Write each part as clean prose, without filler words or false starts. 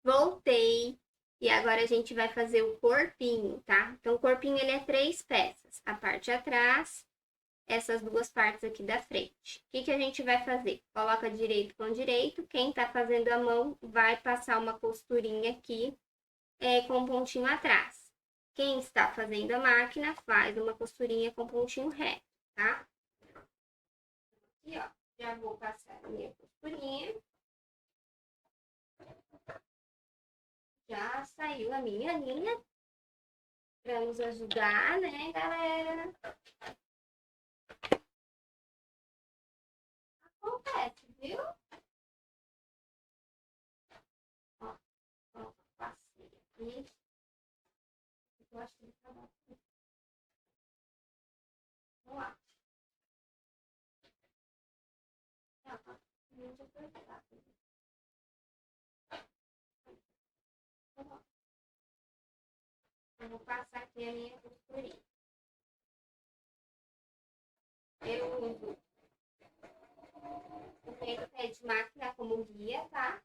Voltei. E agora a gente vai fazer o corpinho, tá? Então, o corpinho, ele é 3 peças. A parte de atrás, essas 2 partes aqui da frente. O que que a gente vai fazer? Coloca direito com direito. Quem tá fazendo a mão vai passar uma costurinha aqui com um pontinho atrás. Quem está fazendo a máquina faz uma costurinha com pontinho reto, tá? Aqui, ó. Já vou passar a minha costurinha. Já saiu a minha linha para nos ajudar, né, galera? Acontece, viu? Ó, ó, passei aqui. Eu acho que ele tá bom. Vamos lá. Tá muito apertado. Eu vou passar aqui a minha costurinha. Eu uso o meio pé de máquina como guia, tá?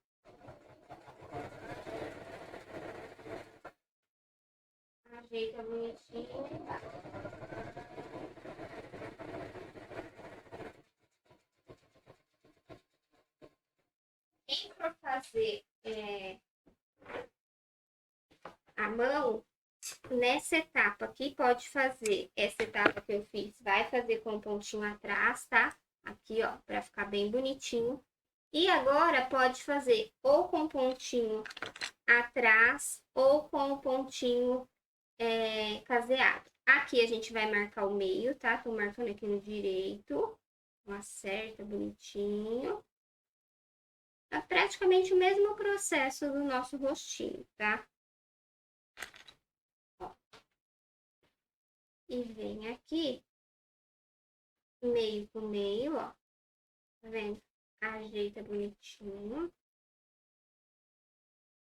Ajeita bonitinho e tá. Quem for fazer a mão, nessa etapa aqui, pode fazer essa etapa que eu fiz, vai fazer com o pontinho atrás, tá? Aqui, ó, pra ficar bem bonitinho. E agora pode fazer ou com pontinho atrás ou com o pontinho caseado. Aqui a gente vai marcar o meio, tá? Tô marcando aqui no direito. Acerta bonitinho. É praticamente o mesmo processo do nosso rostinho, tá? Ó. E vem aqui, meio com meio, ó. Tá vendo? Ajeita bonitinho.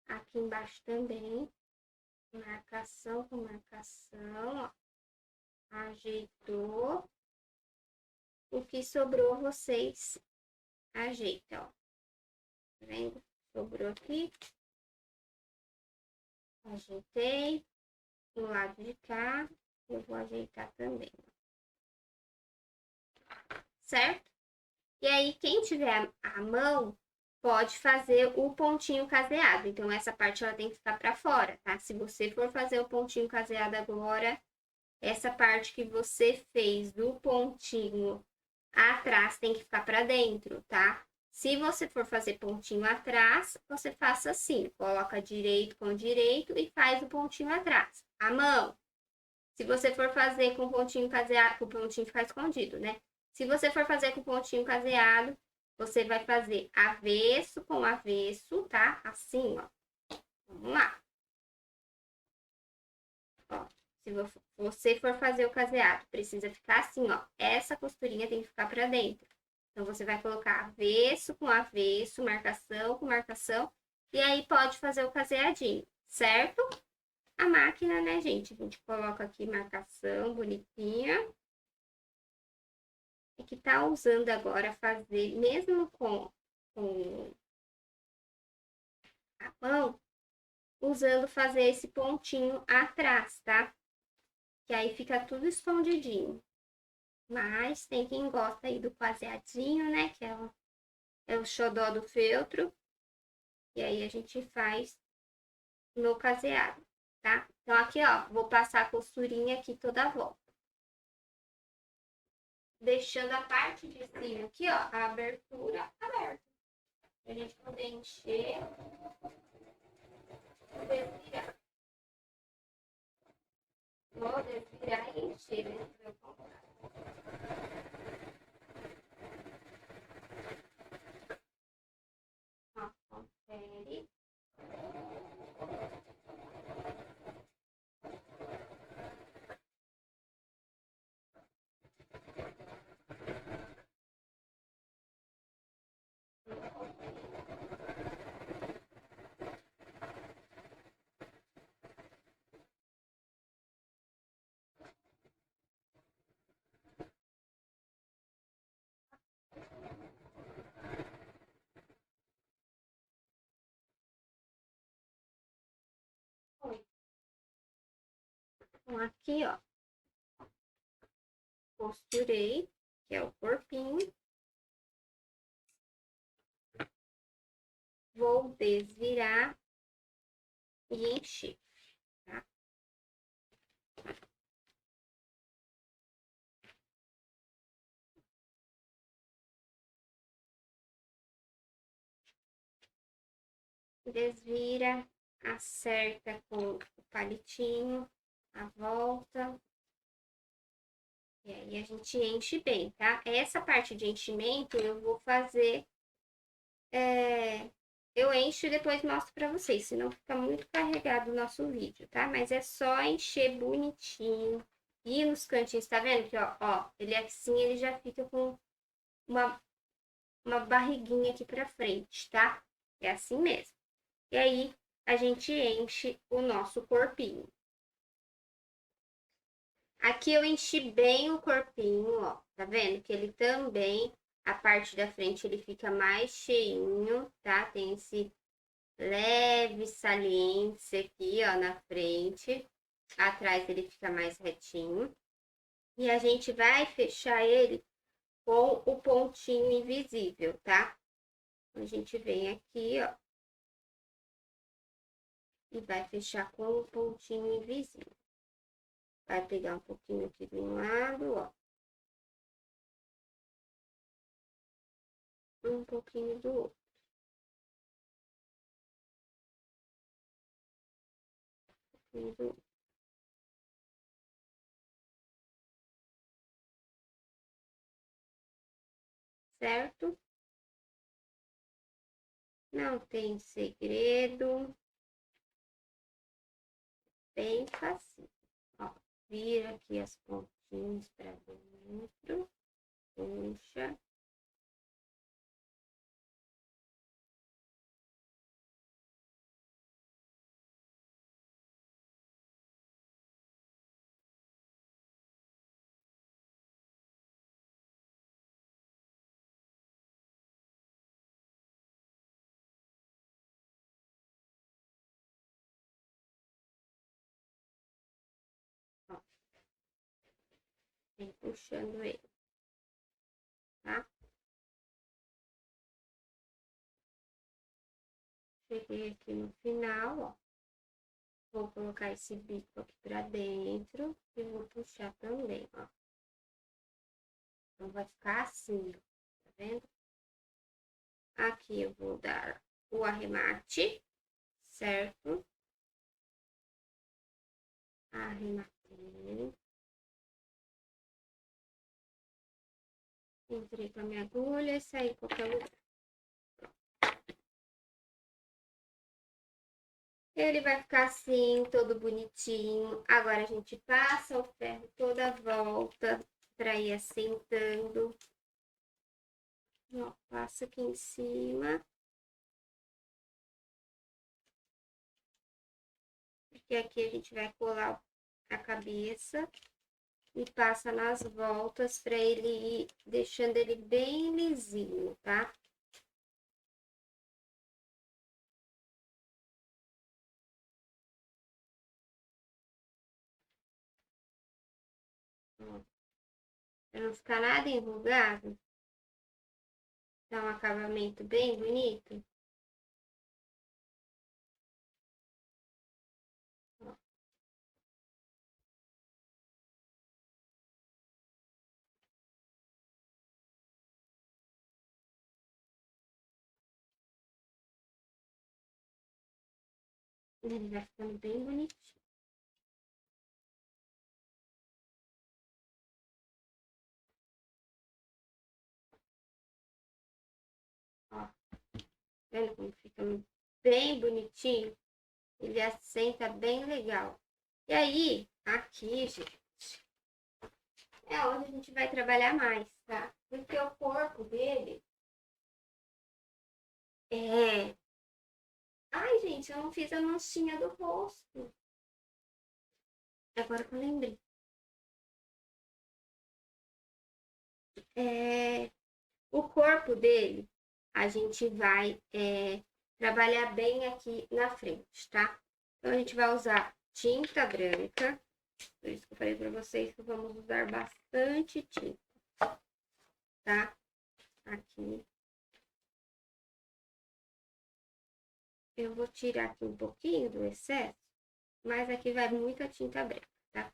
Aqui embaixo também. Marcação com marcação, ó. Ajeitou. O que sobrou, vocês ajeitam, ó. Tá vendo? Sobrou aqui. Ajeitei. Do lado de cá, eu vou ajeitar também. Certo? E aí, quem tiver a mão, pode fazer o pontinho caseado. Então, essa parte ela tem que ficar para fora, tá? Se você for fazer o pontinho caseado agora, essa parte que você fez do pontinho atrás tem que ficar para dentro, tá? Se você for fazer pontinho atrás, você faça assim, coloca direito com direito e faz o pontinho atrás. A mão. Se você for fazer com pontinho caseado, com o pontinho ficar escondido, né? Se você for fazer com pontinho caseado, você vai fazer avesso com avesso, tá? Assim, ó. Vamos lá. Ó, se você for fazer o caseado, precisa ficar assim, ó. Essa costurinha tem que ficar pra dentro. Então, você vai colocar avesso com avesso, marcação com marcação. E aí, pode fazer o caseadinho, certo? A máquina, né, gente? A gente coloca aqui marcação bonitinha. E que tá usando agora fazer, mesmo com a mão, usando fazer esse pontinho atrás, tá? Que aí fica tudo escondidinho. Mas tem quem gosta aí do quaseadinho, né? Que é o xodó do feltro. E aí a gente faz no caseado, tá? Então aqui, ó, vou passar a costurinha aqui toda a volta. Deixando a parte de cima aqui, ó, a abertura aberta. Pra gente poder encher, poder virar. Poder virar e encher, né? Ó, confere. Então, aqui, ó, costurei, que é o corpinho. Vou desvirar e encher, tá? Desvira, acerta com o palitinho, a volta. E aí a gente enche bem, tá? Essa parte de enchimento eu vou fazer... eu encho e depois mostro pra vocês, senão fica muito carregado o nosso vídeo, tá? Mas é só encher bonitinho. E nos cantinhos, tá vendo que, ó, ele assim, ele já fica com uma barriguinha aqui pra frente, tá? É assim mesmo. E aí, a gente enche o nosso corpinho. Aqui eu enchi bem o corpinho, ó. Tá vendo? Que ele também, a parte da frente, ele fica mais cheinho, tá? Tem esse leve saliente aqui, ó, na frente. Atrás ele fica mais retinho. E a gente vai fechar ele com o pontinho invisível, tá? A gente vem aqui, ó. E vai fechar com o pontinho invisível. Vai pegar um pouquinho aqui de um lado, ó. Um pouquinho do outro. Um pouquinho do outro. Certo? Não tem segredo. Bem fácil. Ó, vira aqui as pontinhas pra dentro. Puxa. Ó, vem puxando ele, tá? Cheguei aqui no final, ó. Vou colocar esse bico aqui pra dentro e vou puxar também, ó. Então, vai ficar assim, ó. Tá vendo? Aqui eu vou dar o arremate, certo? Arrematei. Entrei com a minha agulha e saí para qualquer lugar. Ele vai ficar assim, todo bonitinho. Agora a gente passa o ferro toda a volta para ir assentando. Ó, passa aqui em cima. Porque aqui a gente vai colar a cabeça e passa nas voltas para ele ir deixando ele bem lisinho, tá? Para não ficar nada enrugado. Dá um acabamento bem bonito. Ó. Ele vai ficando bem bonitinho. Ó, vendo como fica bem bonitinho? Ele assenta bem legal. E aí, aqui, gente, é onde a gente vai trabalhar mais, tá? Porque o corpo dele é... Ai, gente, eu não fiz a manchinha do rosto. Agora que eu lembrei. O corpo dele, a gente vai trabalhar bem aqui na frente, tá? Então, a gente vai usar tinta branca Por isso que eu falei para vocês que vamos usar bastante tinta, tá? Aqui. Eu vou tirar aqui um pouquinho do excesso, mas aqui vai muita tinta branca, tá?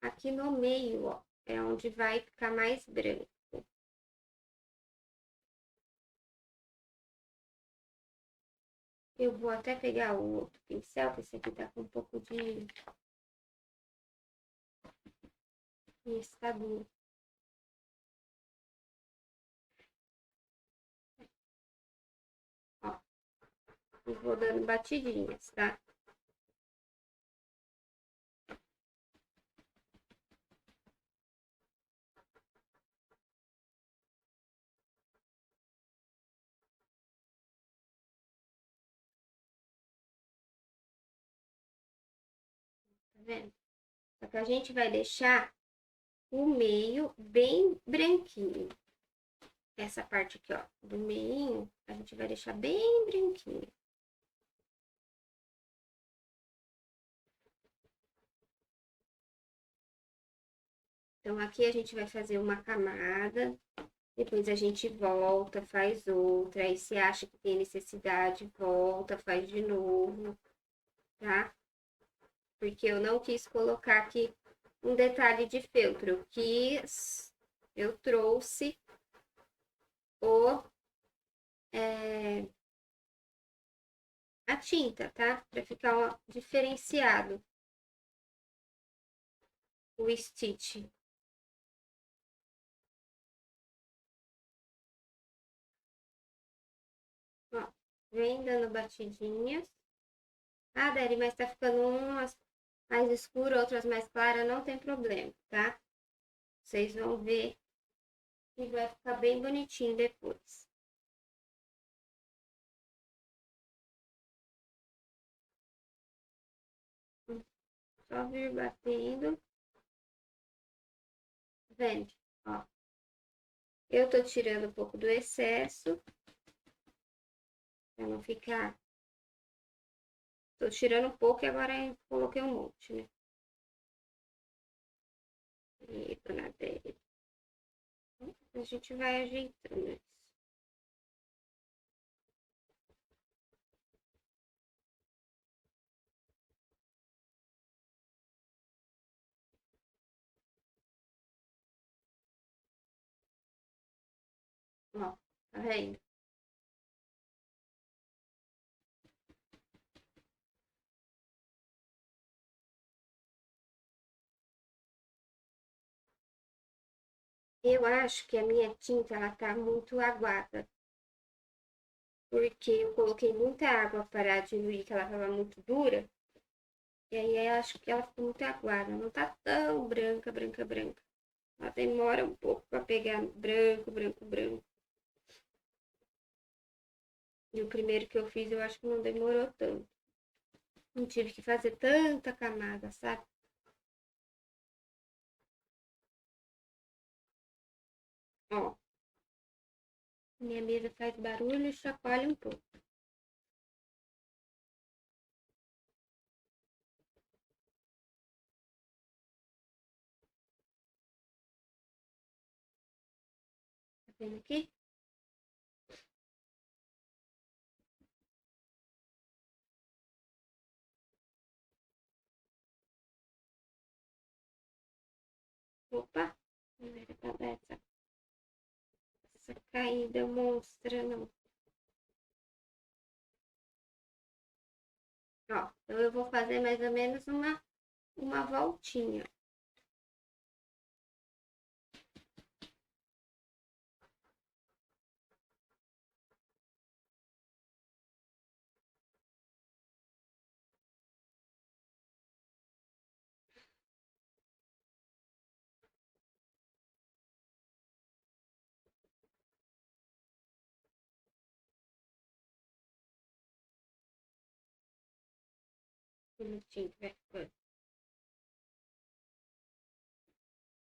Aqui no meio, ó, é onde vai ficar mais branco. Eu vou até pegar o outro pincel, que esse aqui tá com um pouco de riscadura. Ó, e vou dando batidinhas, tá? Tá vendo? Só que a gente vai deixar o meio bem branquinho. Essa parte aqui, ó, do meio, a gente vai deixar bem branquinho. Então, aqui a gente vai fazer uma camada, depois a gente volta, faz outra, aí se acha que tem necessidade, volta, faz de novo, tá? Porque eu não quis colocar aqui um detalhe de feltro, eu trouxe a tinta, tá? Pra ficar ó, diferenciado o stitch. Ó, vem dando batidinhas. Ah, Dani, mas tá ficando umas mais escuras, outras mais claras, não tem problema, tá? Vocês vão ver que vai ficar bem bonitinho depois. Só vir batendo. Vende, ó. Eu tô tirando um pouco do excesso, pra não ficar... Tô tirando um pouco e agora eu coloquei um monte, né? E na dele. A gente vai ajeitando isso. Ó, tá vendo? Eu acho que a minha tinta, ela tá muito aguada. Porque eu coloquei muita água para diluir, que ela tava muito dura. E aí eu acho que ela ficou muito aguada. Não tá tão branca, branca, branca. Ela demora um pouco para pegar branco, branco, branco. E o primeiro que eu fiz, eu acho que não demorou tanto. Não tive que fazer tanta camada, sabe? Ó, minha mesa faz barulho e chacoalha um pouco. Tá vendo aqui? Opa, não era pra dar essa caída monstra, não. Ó, então eu vou fazer mais ou menos uma voltinha. Bonitinho que vai ficando.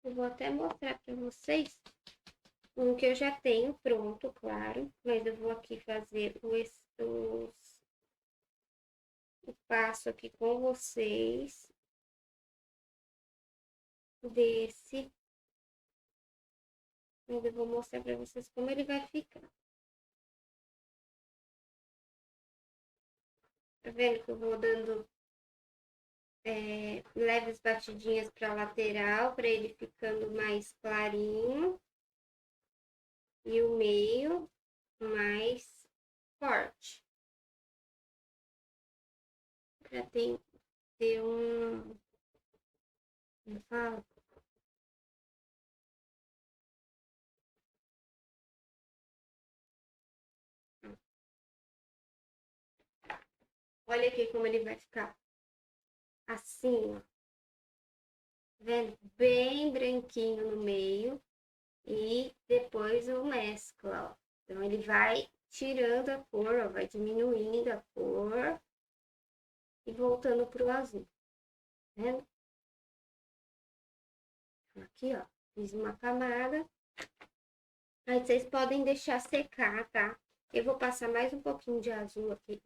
Eu vou até mostrar para vocês um que eu já tenho pronto, claro, mas eu vou aqui fazer o passo aqui com vocês desse. Mas eu vou mostrar para vocês como ele vai ficar. Tá vendo que eu vou dando leves batidinhas para lateral, para ele ficando mais clarinho. E o meio mais forte. Para ter um... Como fala? Olha aqui como ele vai ficar. Assim, ó. Vendo? Bem branquinho no meio. E depois eu mesclo, ó. Então, ele vai tirando a cor, ó. Vai diminuindo a cor. E voltando pro azul. Tá vendo? Aqui, ó. Fiz uma camada. Aí, vocês podem deixar secar, tá? Eu vou passar mais um pouquinho de azul aqui.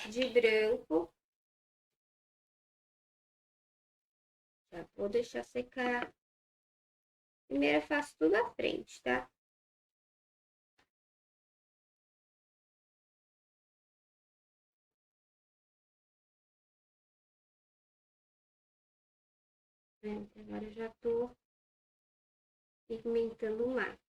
De branco. Já vou deixar secar. Primeiro eu faço tudo à frente, tá? Agora eu já tô pigmentando mais.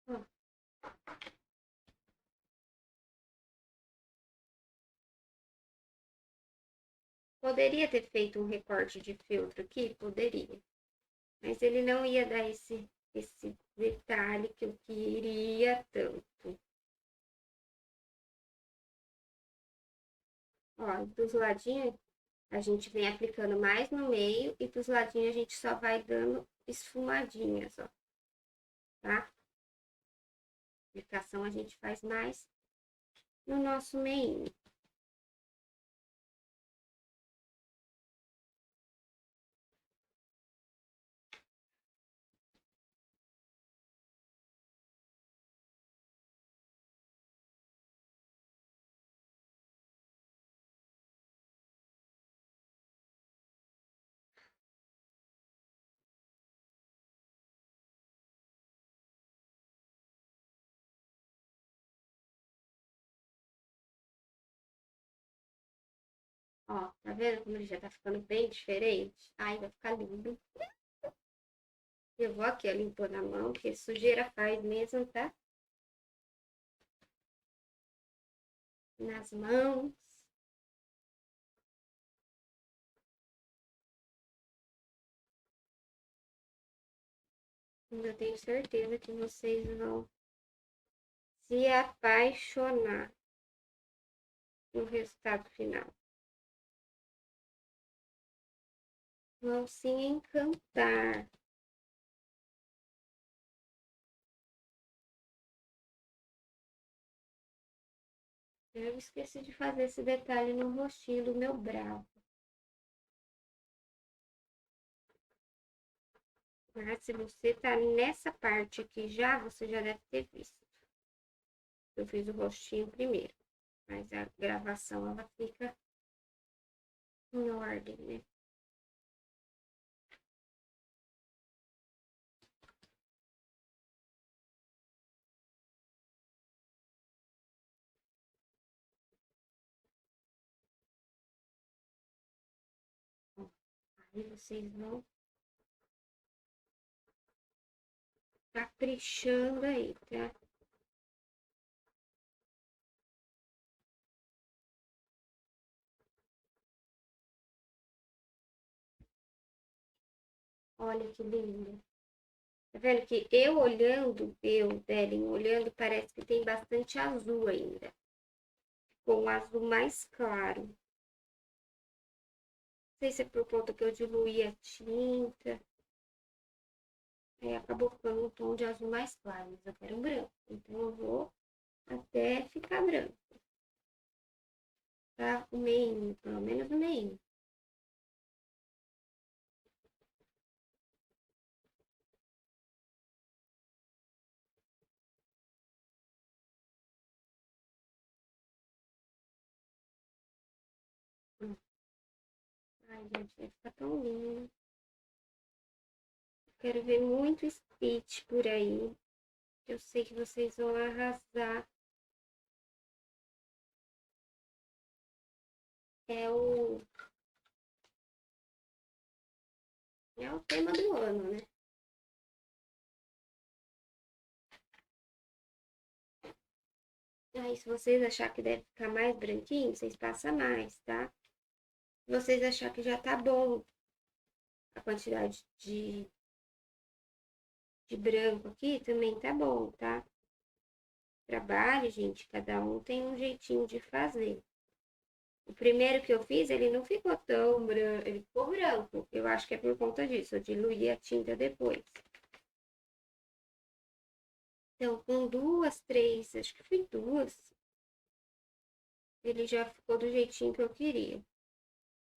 Ó. Poderia ter feito um recorte de filtro aqui? Poderia. Mas ele não ia dar esse detalhe que eu queria tanto. Ó, dos ladinhos a gente vem aplicando mais no meio e dos ladinhos a gente só vai dando esfumadinhas, ó. Tá? A aplicação a gente faz mais no nosso meio. Ó, tá vendo como ele já tá ficando bem diferente? Ai, vai ficar lindo. Eu vou aqui, ó, limpando a mão, porque sujeira faz mesmo, tá? Nas mãos. Eu tenho certeza que vocês vão se apaixonar no resultado final. Vão se encantar. Eu esqueci de fazer esse detalhe no rostinho do meu bravo. Mas se você tá nessa parte aqui já, você já deve ter visto. Eu fiz o rostinho primeiro. Mas a gravação, ela fica em ordem, né? Aí vocês vão caprichando aí, tá? Olha que lindo. Tá vendo que eu olhando, Delen, olhando, parece que tem bastante azul ainda. Com um azul mais claro. Não sei se é por conta que eu diluí a tinta. Aí acabou ficando um tom de azul mais claro, mas eu quero um branco. Então eu vou até ficar branco. tá? O meio, pelo menos o meio. Ai, gente, vai ficar tão lindo. Quero ver muito Stitch por aí. Eu sei que vocês vão arrasar. É o, é o tema do ano, né? Aí, se vocês acharem que deve ficar mais branquinho, vocês passam mais, tá? Se vocês acharem que já tá bom a quantidade de branco aqui, também tá bom, tá? Trabalho, gente, cada um tem um jeitinho de fazer. O primeiro que eu fiz, ele não ficou tão branco, ele ficou branco. Eu acho que é por conta disso, eu diluí a tinta depois. Então, com duas, três, acho que foi duas, ele já ficou do jeitinho que eu queria.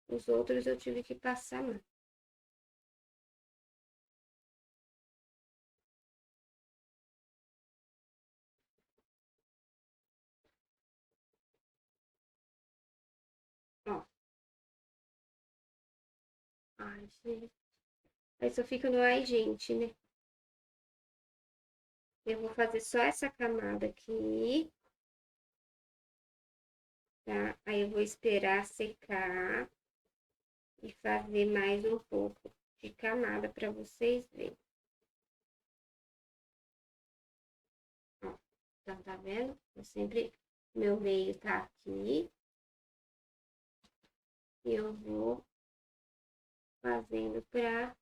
Os outros eu tive que passar mais. Ó. Ai, gente. Aí só fica no ai, gente, né? Eu vou fazer só essa camada aqui, tá? Aí eu vou esperar secar e fazer mais um pouco de camada para vocês verem. Ó, então tá vendo? Eu sempre, meu meio tá aqui. E eu vou fazendo pra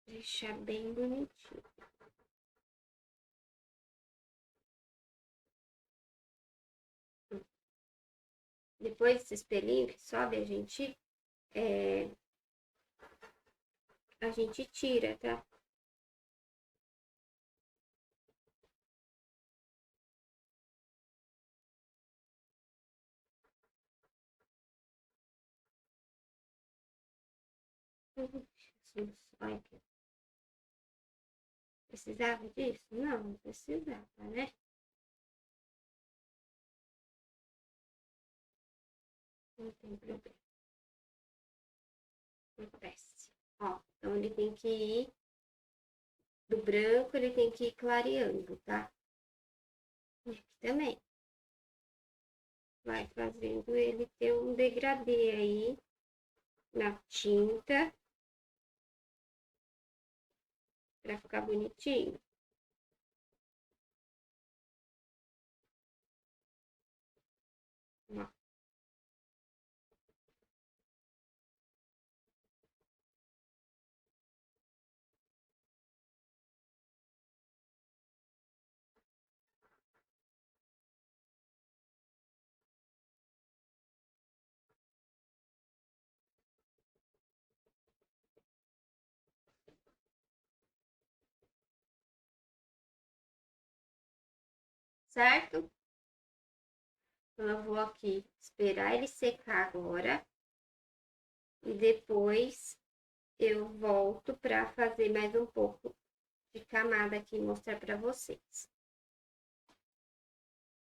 deixar bem bonitinho. Depois desse espelhinho que sobe, a gente tira, tá? Olha aqui. Precisava disso? Não, não precisava, né? Não tem problema. Acontece. Ó, então ele tem que ir do branco, ele tem que ir clareando, tá? E aqui também. Vai fazendo ele ter um degradê aí na tinta pra ficar bonitinho. Ó. Certo? Então, eu vou aqui esperar ele secar agora. E depois eu volto para fazer mais um pouco de camada aqui e mostrar para vocês.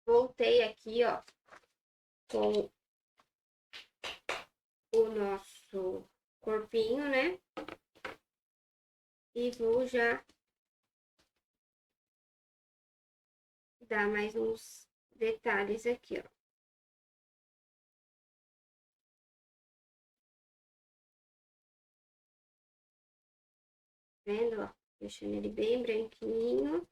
Voltei aqui, ó, com o nosso corpinho, né? E vou já dar mais uns detalhes aqui, ó. Vendo, ó? Deixando ele bem branquinho.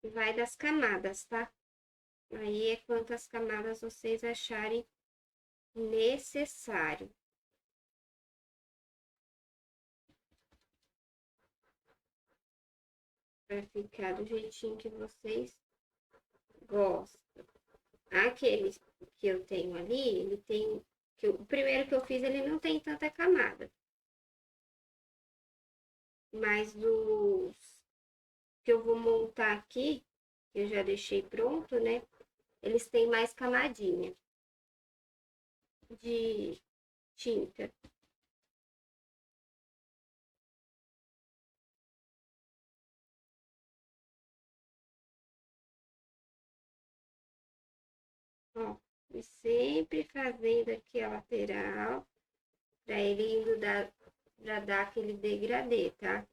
Vai das camadas, tá? Aí é quantas camadas vocês acharem necessário. Para ficar do jeitinho que vocês gostam. Aquele que eu tenho ali, ele tem... o primeiro que eu fiz, ele não tem tanta camada. Mas os que eu vou montar aqui, que eu já deixei pronto, né? Eles têm mais camadinha de tinta. Ó, e sempre fazendo aqui a lateral, para ele indo dar, pra dar aquele degradê, tá?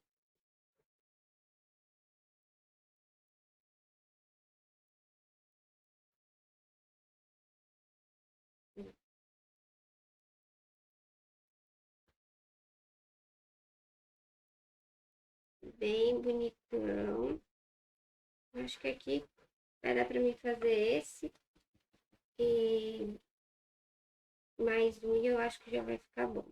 Bem bonitão. Acho que aqui vai dar para mim fazer esse. E mais um e eu acho que já vai ficar bom.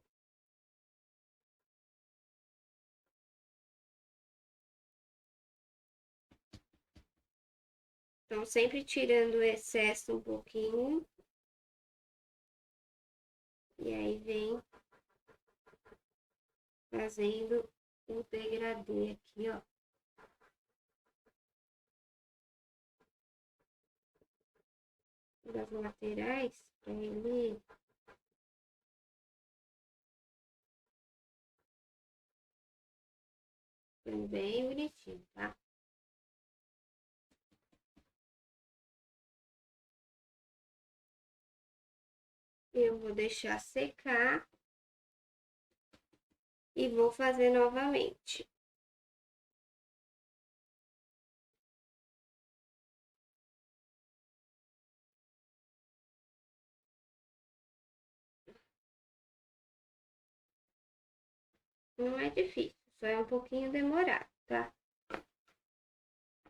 Então, sempre tirando o excesso um pouquinho. E aí vem fazendo o degradê aqui, ó. Das laterais, pra ele bem bonitinho, tá? Eu vou deixar secar e vou fazer novamente. Não é difícil, só é um pouquinho demorado, tá?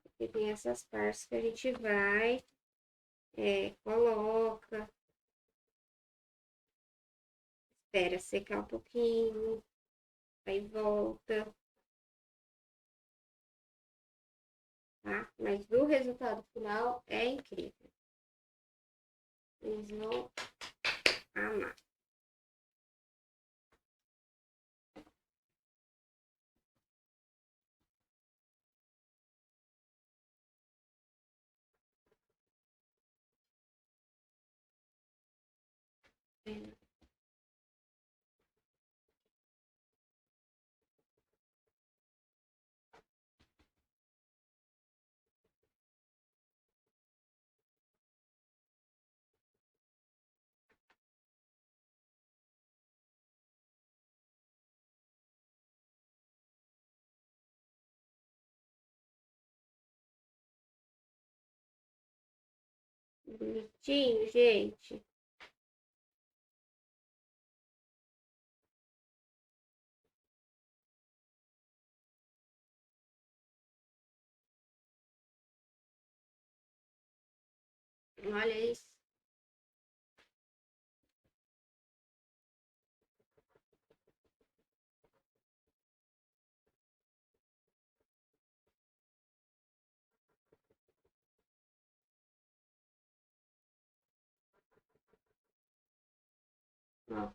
Porque tem essas partes que a gente vai, coloca, espera secar um pouquinho, aí volta, tá? Mas o resultado final é incrível. Vocês vão amar. Bonitinho, gente. Olha isso. Ó,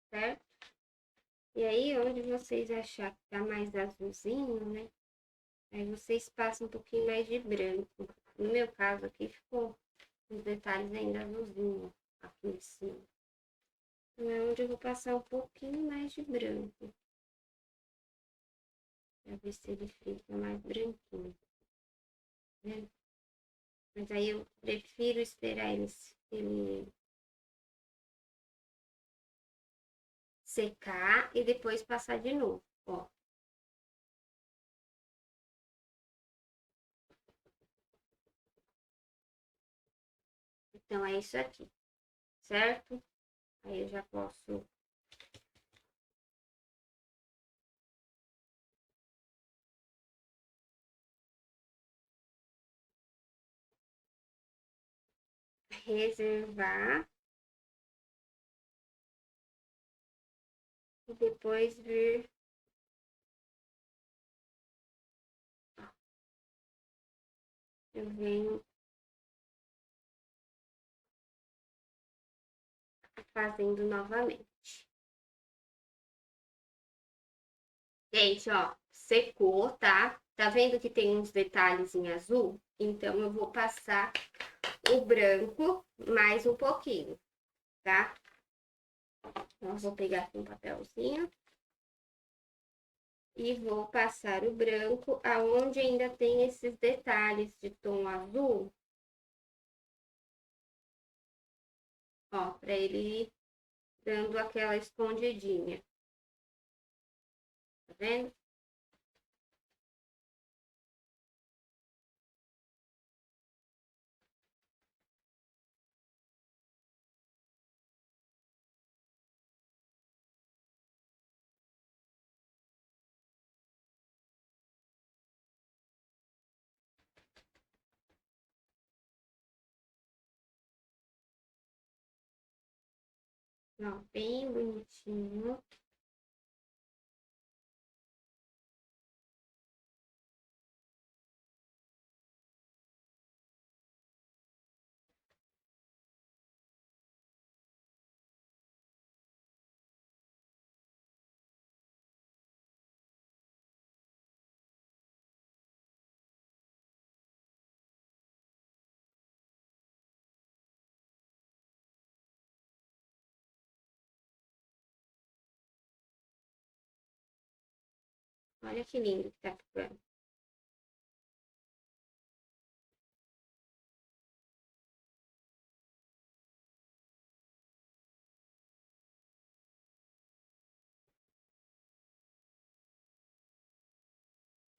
certo? E aí, onde vocês achar que tá mais azulzinho, né? Aí vocês passam um pouquinho mais de branco. No meu caso aqui ficou os detalhes ainda azulzinho aqui em cima. Então é onde eu vou passar um pouquinho mais de branco. Pra ver se ele fica mais branquinho. Né? Mas aí eu prefiro esperar ele secar e depois passar de novo, ó. Então é isso aqui, certo? Aí eu já posso reservar e depois vir eu venho fazendo novamente. Gente, ó, secou, tá? Tá vendo que tem uns detalhes em azul? Então, eu vou passar o branco mais um pouquinho, tá? Então, vou pegar aqui um papelzinho e vou passar o branco aonde ainda tem esses detalhes de tom azul. Ó, pra ele ir dando aquela escondidinha. Tá vendo? Ó, bem bonitinho. Olha que lindo que tá ficando.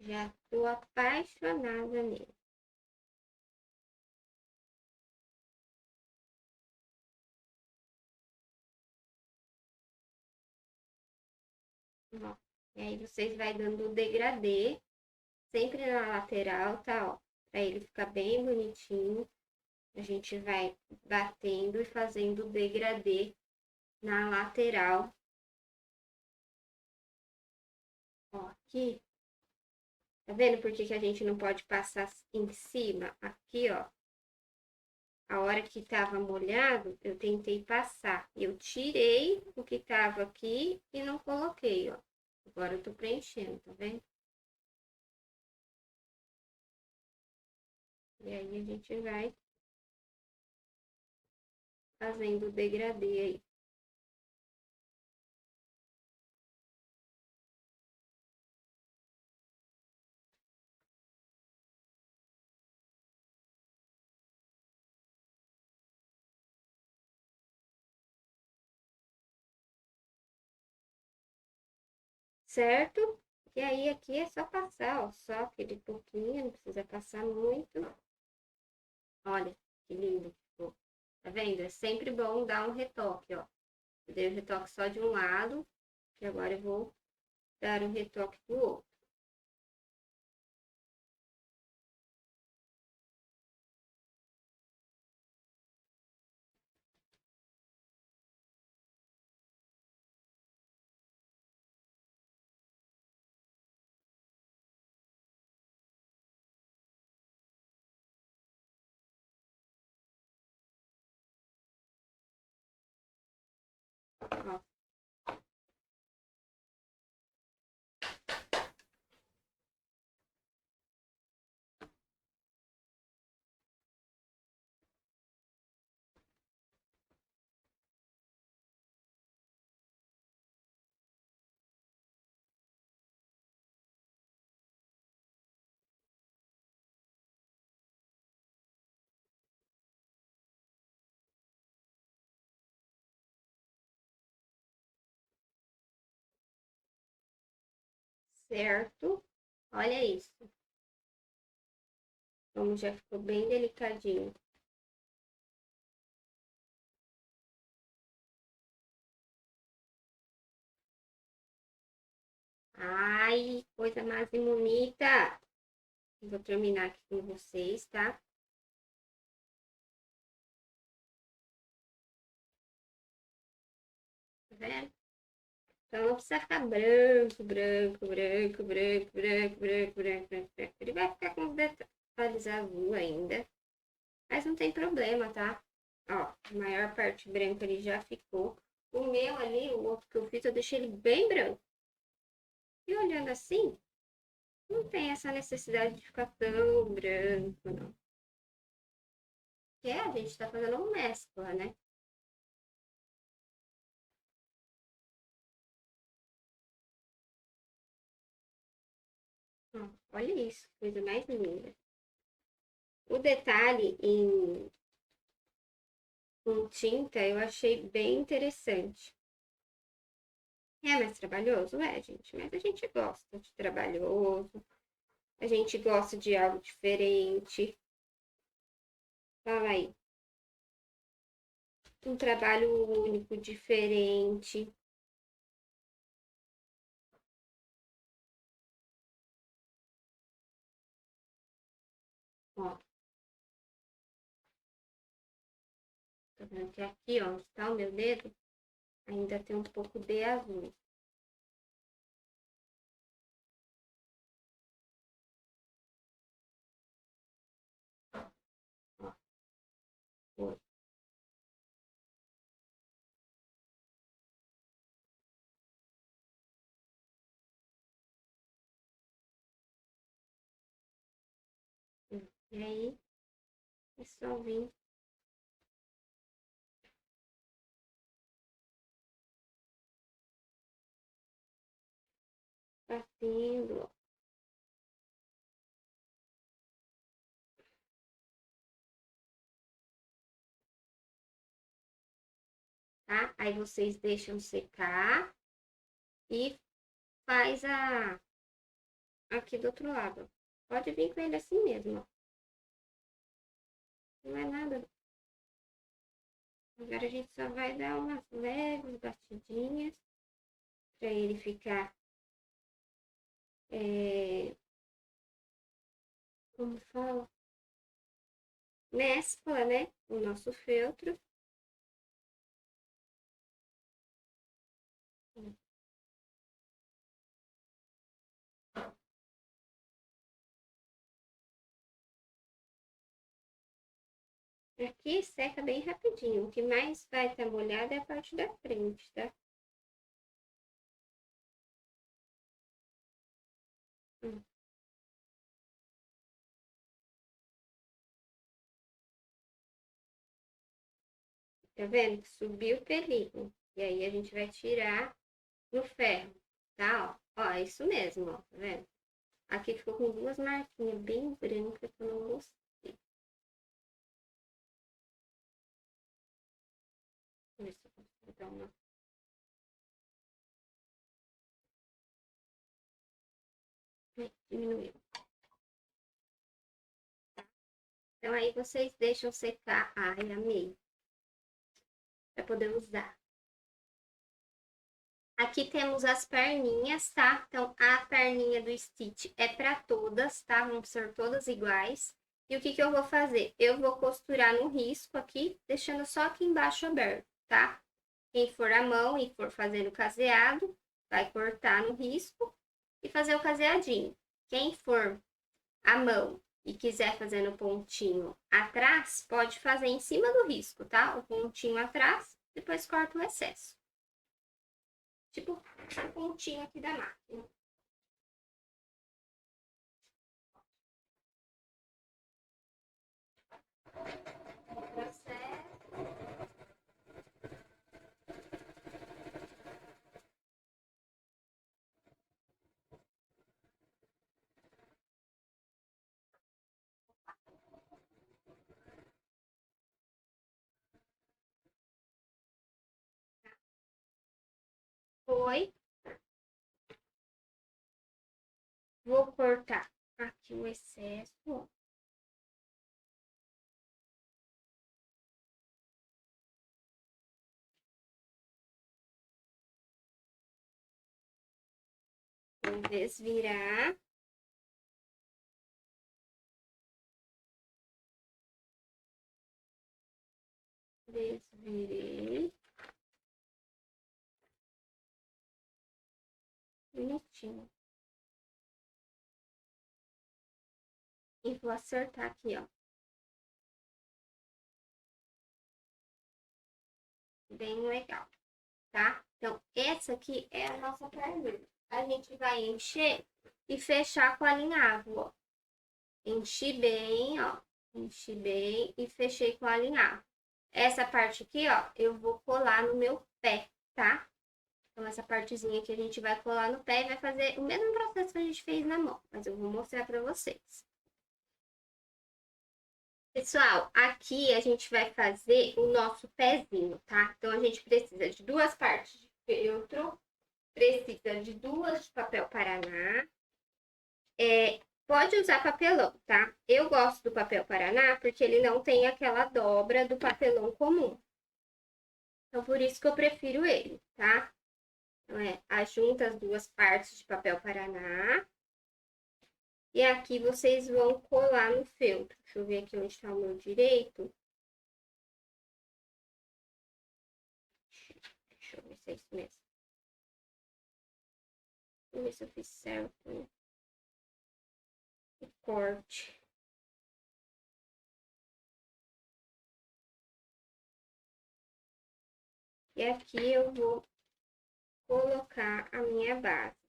Já tô apaixonada nele. Ó, e aí vocês vai dando o degradê, sempre na lateral, tá? Ó, pra ele ficar bem bonitinho. A gente vai batendo e fazendo o degradê na lateral. Ó, aqui. Tá vendo por que a gente não pode passar em cima? Aqui, ó. A hora que tava molhado, eu tentei passar. Eu tirei o que tava aqui e não coloquei, ó. Agora eu tô preenchendo, tá vendo? E aí a gente vai fazendo o degradê aí. Certo? E aí aqui é só passar, ó, só aquele pouquinho, não precisa passar muito. Olha, que lindo que ficou. Tá vendo? É sempre bom dar um retoque, ó. Eu dei o retoque só de um lado, e agora eu vou dar um retoque do outro. Ó, certo? Olha isso. Como já ficou bem delicadinho. Ai, coisa mais bonita. Vou terminar aqui com vocês, tá? vendo? Então não precisa ficar branco, branco, branco, branco, branco, branco, branco, branco, branco. Ele vai ficar com os detalhes azul ainda. Mas não tem problema, tá? Ó, a maior parte branca ele já ficou. O meu ali, o outro que eu fiz, eu deixei ele bem branco. E olhando assim, não tem essa necessidade de ficar tão branco, não. Porque a gente tá fazendo uma mescla, né? Ó, olha isso, coisa mais linda. O detalhe em tinta eu achei bem interessante. É mais trabalhoso? É, gente, mas a gente gosta de trabalhoso, a gente gosta de algo diferente. Fala aí, um trabalho único, diferente. Ó, tá vendo que aqui, ó, onde tá o meu dedo, ainda tem um pouco de azul. Ó, foi. E aí, é só vir batendo, ó, tá? Aí vocês deixam secar e faz aqui do outro lado. Pode vir com ele assim mesmo, ó. Não é nada. Agora a gente só vai dar umas leves batidinhas para ele ficar, como fala? Mescla, né? O nosso feltro. Aqui seca bem rapidinho. O que mais vai estar molhado é a parte da frente, tá? Hum, Tá vendo? Subiu o pelinho. E aí a gente vai tirar no ferro, tá? Ó, é isso mesmo, ó. Tá vendo? Aqui ficou com duas marquinhas bem brancas que eu não gostei. Deixa eu ver se eu consigo dar uma. Diminuiu. Então aí vocês deixam secar. Ai, amei. Pra poder usar. Aqui temos as perninhas, tá? Então, a perninha do Stitch é para todas, tá? Vão ser todas iguais. E o que que eu vou fazer? Eu vou costurar no risco aqui, deixando só aqui embaixo aberto, tá? Quem for à mão e for fazendo caseado, vai cortar no risco e fazer o caseadinho. Quem for à mão e quiser fazer no pontinho atrás, pode fazer em cima do risco, tá? O pontinho atrás, depois corta o excesso. Tipo, o pontinho aqui da máquina. Processo. Foi. Vou cortar aqui o excesso. Vou desvirar. Desvirei. bonitinho. E vou acertar aqui, ó. Bem legal, tá? Então, essa aqui é a nossa perninha. A gente vai encher e fechar com alinhavo, ó. Enchi bem, ó. Enchi bem e fechei com alinhavo. Essa parte aqui, ó, eu vou colar no meu pé, tá? Então, essa partezinha aqui a gente vai colar no pé e vai fazer o mesmo processo que a gente fez na mão. Mas eu vou mostrar pra vocês. Pessoal, aqui a gente vai fazer o nosso pezinho, tá? Então, a gente precisa de 2 partes de feltro, precisa de 2 de papel Paraná. Pode usar papelão, tá? Eu gosto do papel Paraná porque ele não tem aquela dobra do papelão comum. Então, por isso que eu prefiro ele, tá? Então, junta as 2 partes de papel Paraná. E aqui vocês vão colar no feltro. Deixa eu ver aqui onde está o meu direito. Deixa eu ver se é isso mesmo. Deixa eu ver se eu fiz certo. O corte. E aqui eu vou colocar a minha base.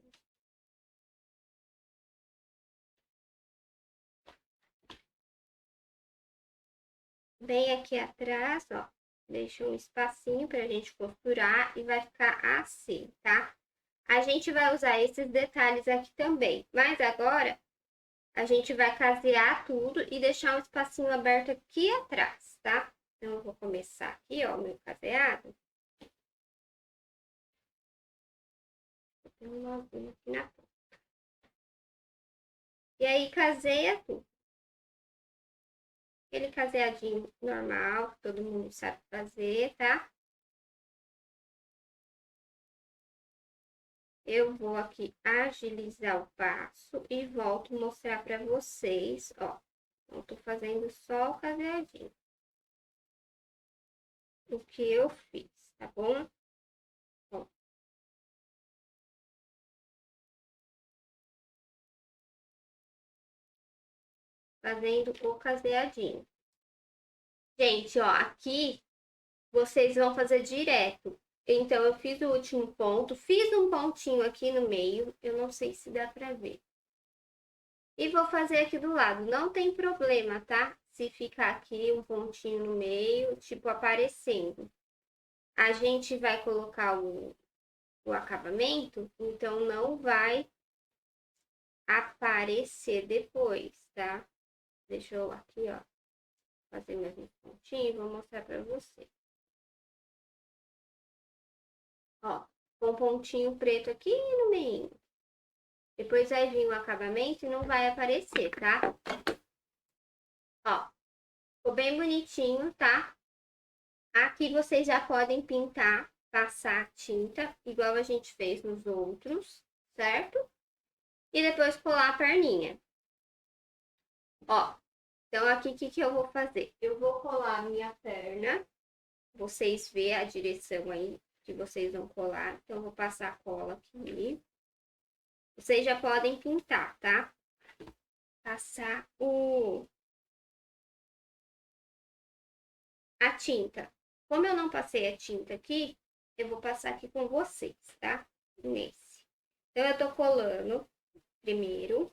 Bem aqui atrás, ó, deixa um espacinho pra gente costurar e vai ficar assim, tá? A gente vai usar esses detalhes aqui também, mas agora a gente vai casear tudo e deixar um espacinho aberto aqui atrás, tá? Então, eu vou começar aqui, ó, o meu caseado. Tem um nozinho aqui na ponta. E aí, caseia tudo. Aquele caseadinho normal, que todo mundo sabe fazer, tá? Eu vou aqui agilizar o passo e volto mostrar para vocês, ó. Então, tô fazendo só o caseadinho. O que eu fiz, tá bom? Ó. Fazendo o caseadinho. Gente, ó, aqui vocês vão fazer direto. Então, eu fiz o último ponto, fiz um pontinho aqui no meio, eu não sei se dá pra ver. E vou fazer aqui do lado, não tem problema, tá? Se ficar aqui um pontinho no meio, tipo, aparecendo. A gente vai colocar o acabamento, então não vai aparecer depois, tá? Deixa eu aqui, ó, fazer mais um pontinho e vou mostrar pra você. Ó, com um pontinho preto aqui no meio. Depois vai vir o acabamento e não vai aparecer, tá? Ó, ficou bem bonitinho, tá? Aqui vocês já podem pintar, passar tinta, igual a gente fez nos outros, certo? E depois colar a perninha. Ó, então aqui o que eu vou fazer? Eu vou colar a minha perna, vocês vê a direção aí que vocês vão colar. Então, eu vou passar a cola aqui. Vocês já podem pintar, tá? Passar a tinta. Como eu não passei a tinta aqui, eu vou passar aqui com vocês, tá? Nesse. Então, eu tô colando primeiro.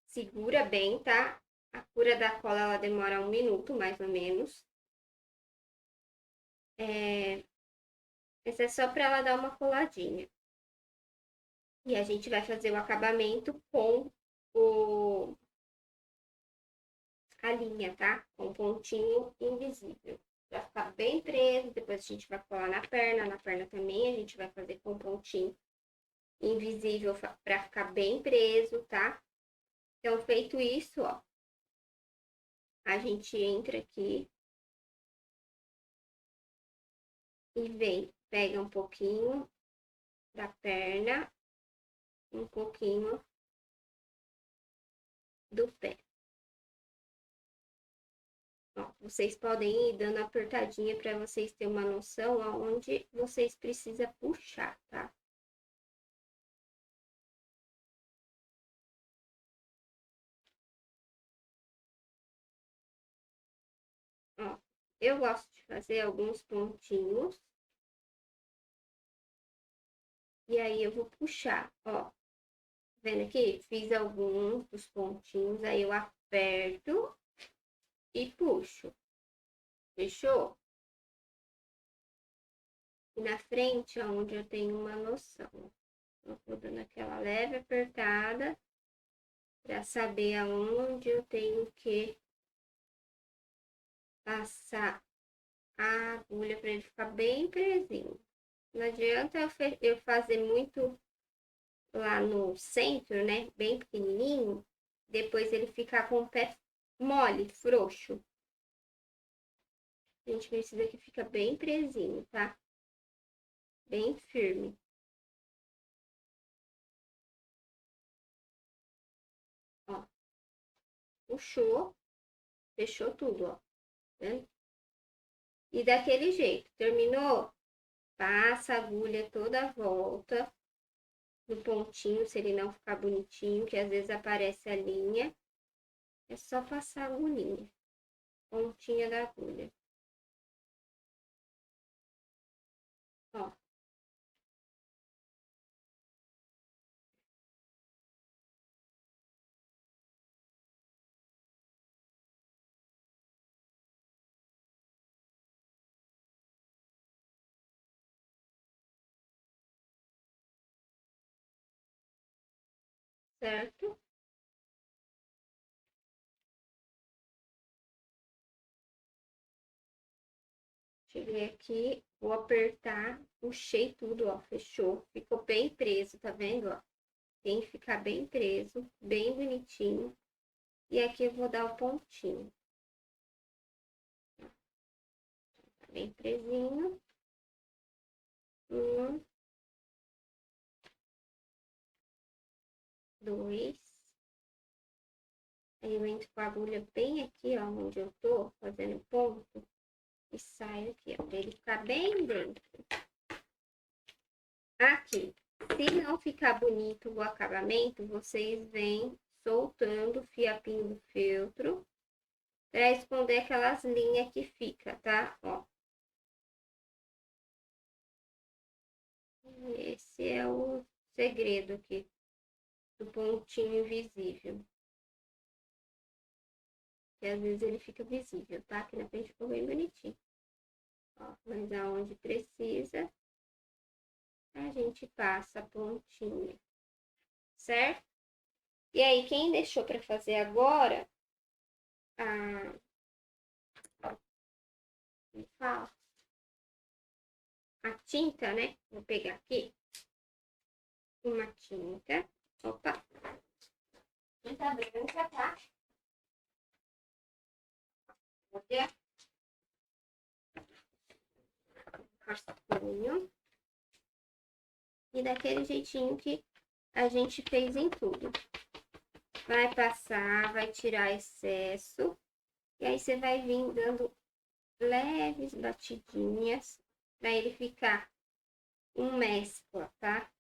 Segura bem, tá? A cura da cola, ela demora 1 minuto, mais ou menos. Essa é só pra ela dar uma coladinha. E a gente vai fazer o acabamento com a linha, tá? Com um pontinho invisível. Vai ficar bem preso, depois a gente vai colar na perna também a gente vai fazer com um pontinho invisível pra ficar bem preso, tá? Então, feito isso, ó, a gente entra aqui e vem, pega um pouquinho da perna, um pouquinho do pé. Ó, vocês podem ir dando apertadinha para vocês terem uma noção aonde vocês precisam puxar, tá? Ó, eu gosto de fazer alguns pontinhos. E aí eu vou puxar, ó. Vendo aqui? Fiz alguns dos pontinhos, aí eu aperto e puxo. Fechou? E na frente, onde eu tenho uma noção. Eu vou dando aquela leve apertada para saber aonde eu tenho que passar a agulha para ele ficar bem presinho. Não adianta eu fazer muito lá no centro, né? Bem pequenininho. Depois ele ficar com o pé mole, frouxo. A gente precisa que fica bem presinho, tá? Bem firme. Ó. Puxou. Fechou tudo, ó. Né? E daquele jeito. Terminou? Passa a agulha toda a volta no pontinho, se ele não ficar bonitinho, que às vezes aparece a linha. É só passar a agulhinha. Pontinha da agulha. Ó. Certo? Cheguei aqui, vou apertar, puxei tudo, ó, fechou. Ficou bem preso, tá vendo, ó? Tem que ficar bem preso, bem bonitinho. E aqui eu vou dar o pontinho. Tá bem presinho. Um, dois. Aí eu entro com a agulha bem aqui, ó, onde eu tô fazendo ponto. E saio aqui, ó, pra ele ficar bem dentro. Aqui. Se não ficar bonito o acabamento, vocês vêm soltando o fiapinho do feltro para esconder aquelas linhas que fica, tá? Ó. Esse é o segredo aqui do pontinho invisível. Que às vezes ele fica visível, tá? Aqui na frente ficou bem bonitinho. Ó, mas aonde precisa, a gente passa a pontinha, certo? E aí, quem deixou para fazer agora, fala, a tinta, né? Vou pegar aqui uma tinta. Opa! Tinta branca, tá? Olha. Rascunho. E daquele jeitinho que a gente fez em tudo. Vai passar, vai tirar excesso. E aí você vai vir dando leves batidinhas para ele ficar um mescla, tá?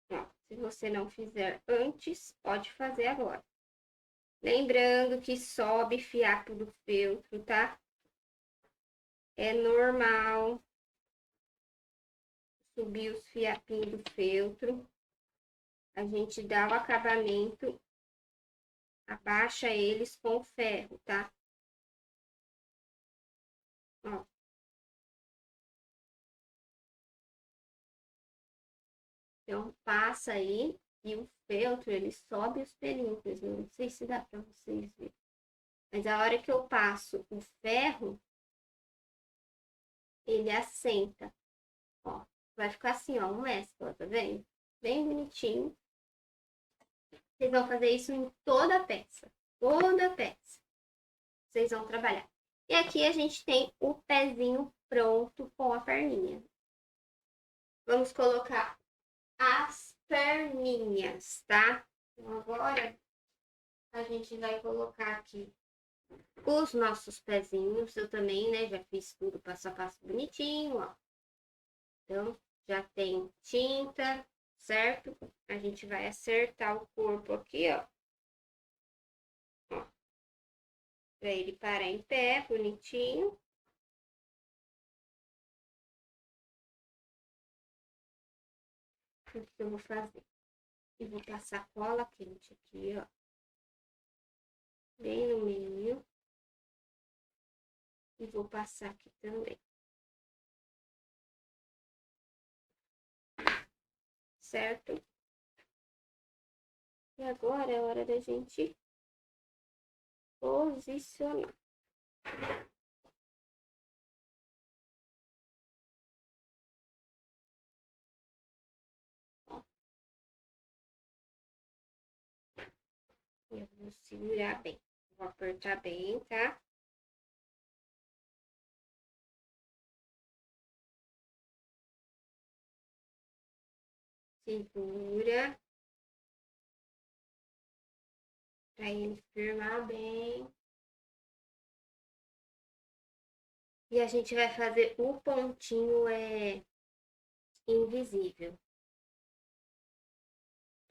Ó, se você não fizer antes, pode fazer agora. Lembrando que sobe fiapo do feltro, tá? É normal subir os fiapinhos do feltro. A gente dá o acabamento, abaixa eles com ferro, tá? Ó. Então, passa aí e o feltro, ele sobe os pelinhos. Não sei se dá pra vocês verem. Mas a hora que eu passo o ferro, ele assenta. Ó, vai ficar assim, ó, um mescla, tá vendo? Bem bonitinho. Vocês vão fazer isso em toda a peça. Toda a peça. Vocês vão trabalhar. E aqui a gente tem o pezinho pronto com a perninha. Vamos colocar as perninhas, tá? Então, agora a gente vai colocar aqui os nossos pezinhos. Eu também, né, já fiz tudo passo a passo bonitinho, ó. Então, já tem tinta, certo? A gente vai acertar o corpo aqui, ó. Ó. Pra ele parar em pé, bonitinho. O que eu vou fazer? Eu vou passar cola quente aqui, ó. Bem no meio. E vou passar aqui também. Certo? E agora é hora da gente posicionar. Ó. Eu vou segurar bem. Vou apertar bem, tá? Segura. Pra ele firmar bem. E a gente vai fazer o pontinho invisível.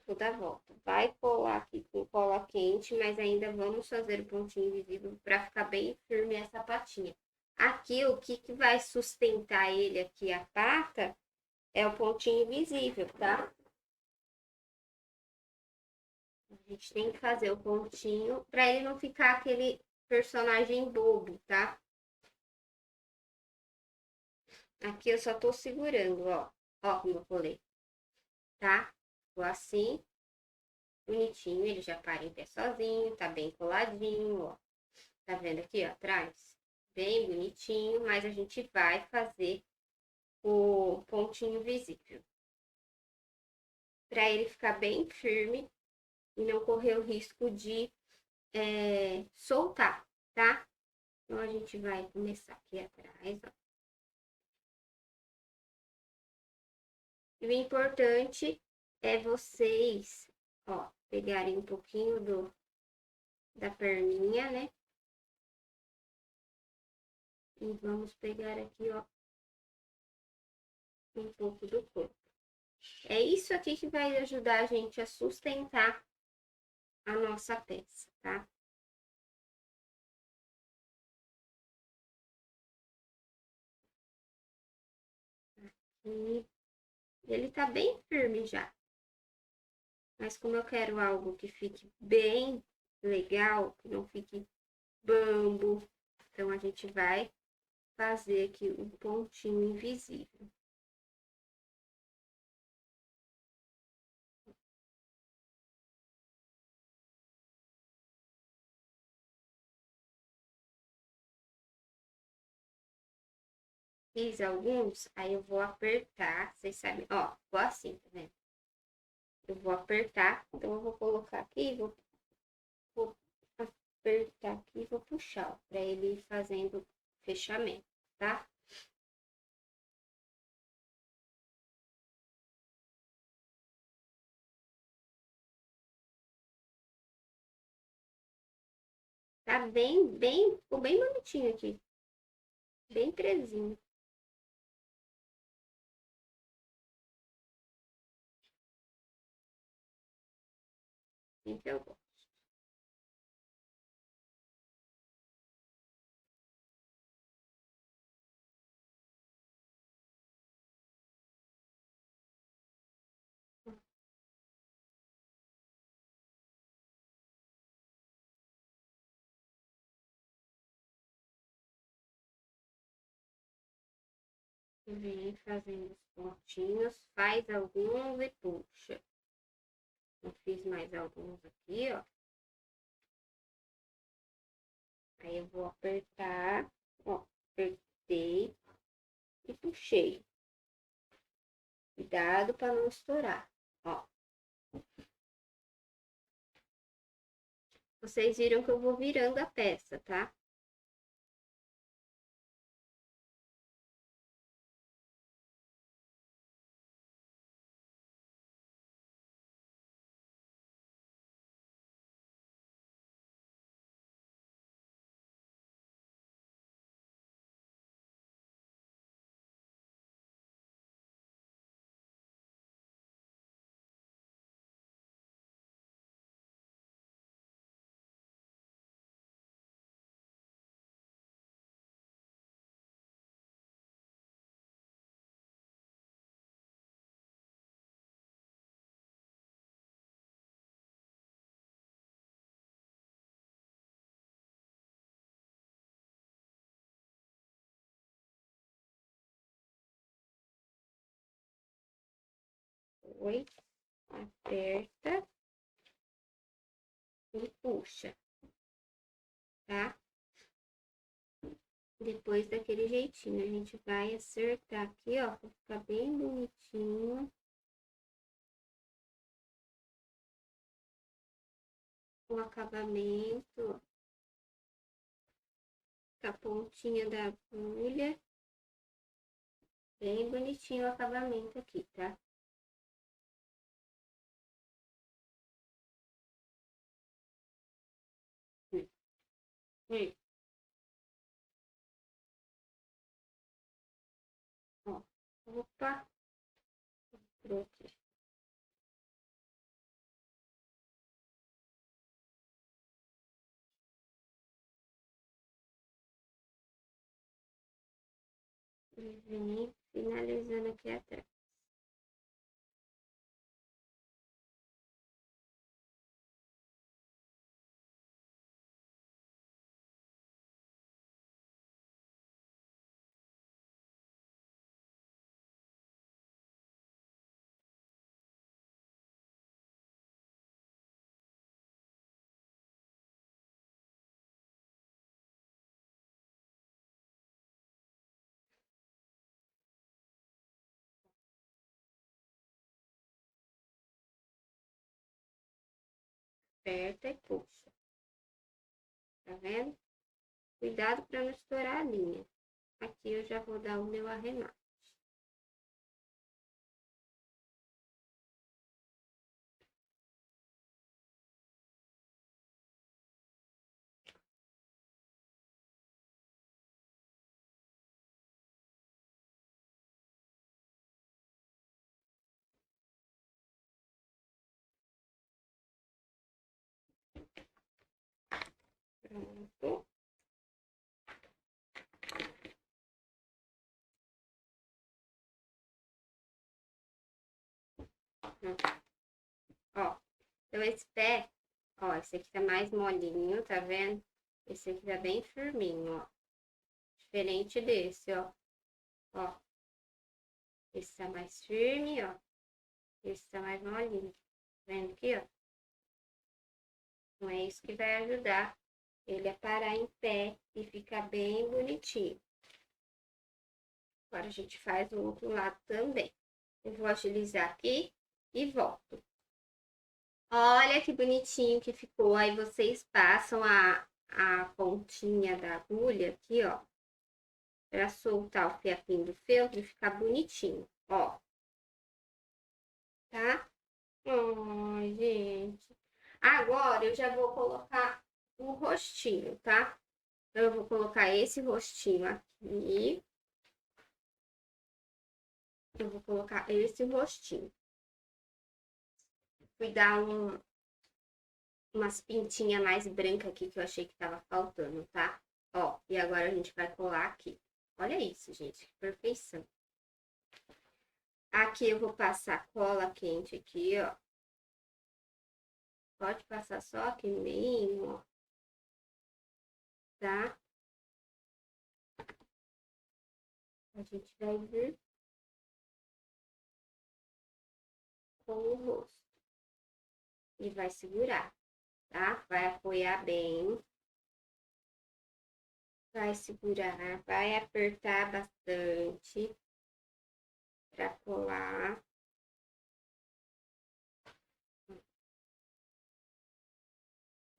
Toda a volta. Vai colar aqui com cola quente, mas ainda vamos fazer o pontinho invisível para ficar bem firme essa patinha. Aqui, o que vai sustentar ele aqui, a pata, é o pontinho invisível, tá? A gente tem que fazer o pontinho para ele não ficar aquele personagem bobo, tá? Aqui eu só tô segurando, ó. Ó como eu colei, tá? Ficou assim, bonitinho, ele já para em pé sozinho, tá bem coladinho, ó. Tá vendo aqui, ó, atrás? Bem bonitinho, mas a gente vai fazer o pontinho visível. Para ele ficar bem firme e não correr o risco de soltar, tá? Então, a gente vai começar aqui atrás, ó. E o importante é vocês, ó, pegarem um pouquinho da perninha, né? E vamos pegar aqui, ó, um pouco do corpo. É isso aqui que vai ajudar a gente a sustentar a nossa peça, tá? E ele tá bem firme já. Mas como eu quero algo que fique bem legal, que não fique bambo, então a gente vai fazer aqui um pontinho invisível. Fiz alguns, aí eu vou apertar, vocês sabem, ó, vou assim, tá vendo? Eu vou apertar, então eu vou colocar aqui, vou apertar aqui e vou puxar, ó, pra ele ir fazendo fechamento, tá? Tá ficou bem bonitinho aqui, bem presinho. Então eu gosto. Vem fazendo os pontinhos, faz alguns e puxa. Eu fiz mais alguns aqui, ó. Aí eu vou apertar, ó, apertei e puxei. Cuidado para não estourar, ó. Vocês viram que eu vou virando a peça, tá? Depois, aperta e puxa, tá? Depois daquele jeitinho, a gente vai acertar aqui, ó, pra ficar bem bonitinho. O acabamento, a pontinha da agulha. Bem bonitinho o acabamento aqui, tá? Hum, hum. Ó, opa, trouxe. E vem finalizando aqui atrás. Aperta e puxa. Tá vendo? Cuidado para não estourar a linha. Aqui eu já vou dar o meu arremate. Pronto. Ó, então esse pé, ó, esse aqui tá mais molinho, tá vendo? Esse aqui tá bem firminho, ó. Diferente desse, ó. Ó, esse tá mais firme, ó. Esse tá mais molinho. Tá vendo aqui, ó? Então é isso que vai ajudar ele a parar em pé e ficar bem bonitinho. Agora a gente faz o outro lado também. Eu vou agilizar aqui e volto. Olha que bonitinho que ficou. Aí vocês passam a pontinha da agulha aqui, ó, para soltar o fiapinho do feltro e ficar bonitinho, ó. Tá? Ai, gente. Agora eu já vou colocar o rostinho, tá? Eu vou colocar esse rostinho aqui. Eu vou colocar esse rostinho. Fui dar umas pintinhas mais brancas aqui que eu achei que tava faltando, tá? Ó, e agora a gente vai colar aqui. Olha isso, gente, que perfeição. Aqui eu vou passar cola quente aqui, ó. Pode passar só aqui no meio, ó. Tá? A gente vai vir com o rosto. E vai segurar, tá? Vai apoiar bem. Vai segurar, vai apertar bastante para colar.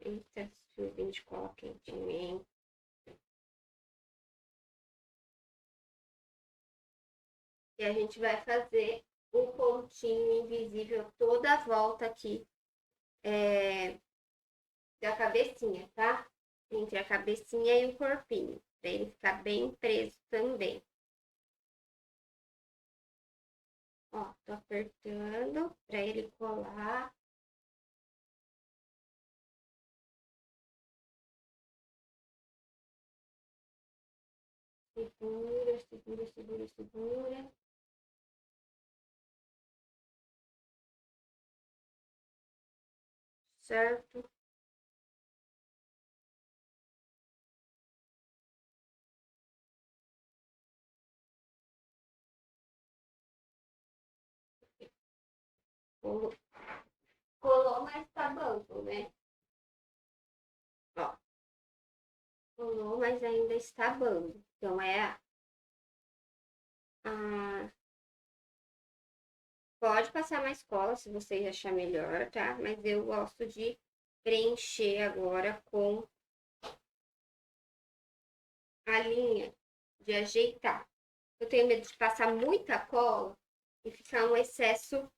Eita, fiozinho de cola quente em mim. E a gente vai fazer o pontinho invisível toda a volta aqui da cabecinha, tá? Entre a cabecinha e o corpinho, para ele ficar bem preso também. Ó, tô apertando para ele colar. Segura, segura, segura, segura. Certo? Colou, mas tá bambo, né? Ó, colou, mas ainda está bambo. Então, a... Pode passar mais cola se vocês achar melhor, tá? Mas eu gosto de preencher agora com a linha, de ajeitar. Eu tenho medo de passar muita cola e ficar um excesso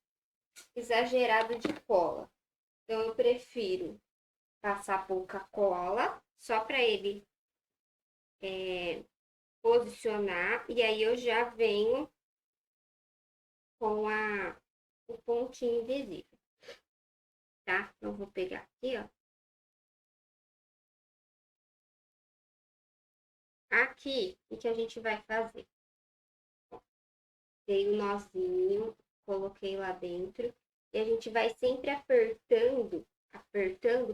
exagerado de cola. Então, eu prefiro passar pouca cola, só para ele posicionar. E aí, eu já venho com o pontinho visível, tá? Então, vou pegar aqui, ó. Aqui, o que a gente vai fazer? Dei o nozinho, coloquei lá dentro. E a gente vai sempre apertando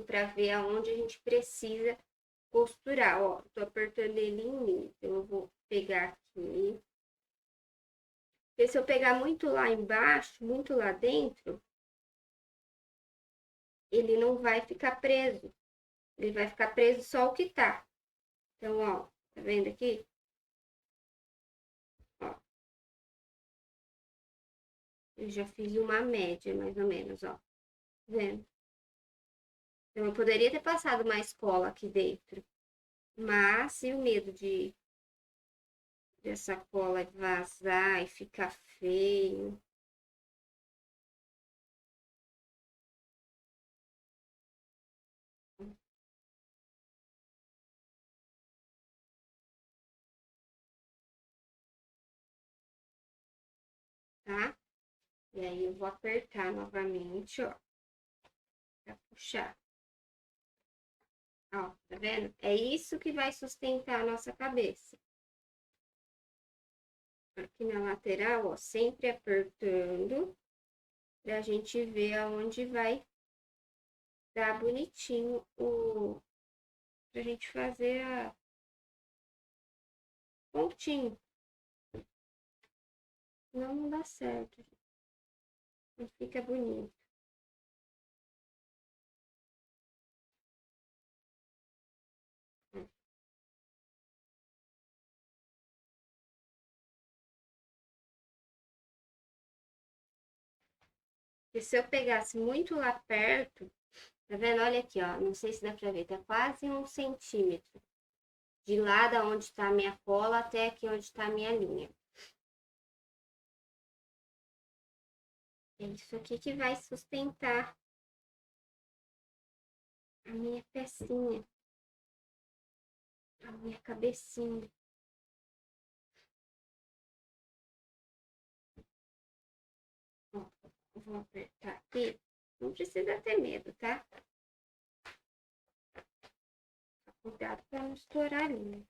para ver aonde a gente precisa costurar. Ó, tô apertando ele em mim. Então, eu vou pegar aqui. Porque se eu pegar muito lá embaixo, muito lá dentro, ele não vai ficar preso. Ele vai ficar preso só o que tá. Então, ó, tá vendo aqui? Ó, eu já fiz uma média, mais ou menos, ó. Tá vendo? Então, eu poderia ter passado mais cola aqui dentro. Mas, e o medo dessa cola vazar e ficar feio? Tá? E aí, eu vou apertar novamente, ó. Pra puxar. Ó, tá vendo? É isso que vai sustentar a nossa cabeça. Aqui na lateral, ó, sempre apertando, pra gente ver aonde vai dar bonitinho pra gente fazer a pontinho. Senão não dá certo. Não fica bonito. E se eu pegasse muito lá perto, tá vendo? Olha aqui, ó. Não sei se dá pra ver, tá quase 1 centímetro. De lá da onde tá a minha cola até aqui onde tá a minha linha. É isso aqui que vai sustentar a minha pecinha, a minha cabecinha. Ó, vou apertar aqui. Não precisa ter medo, tá? Cuidado pra não estourar a linha.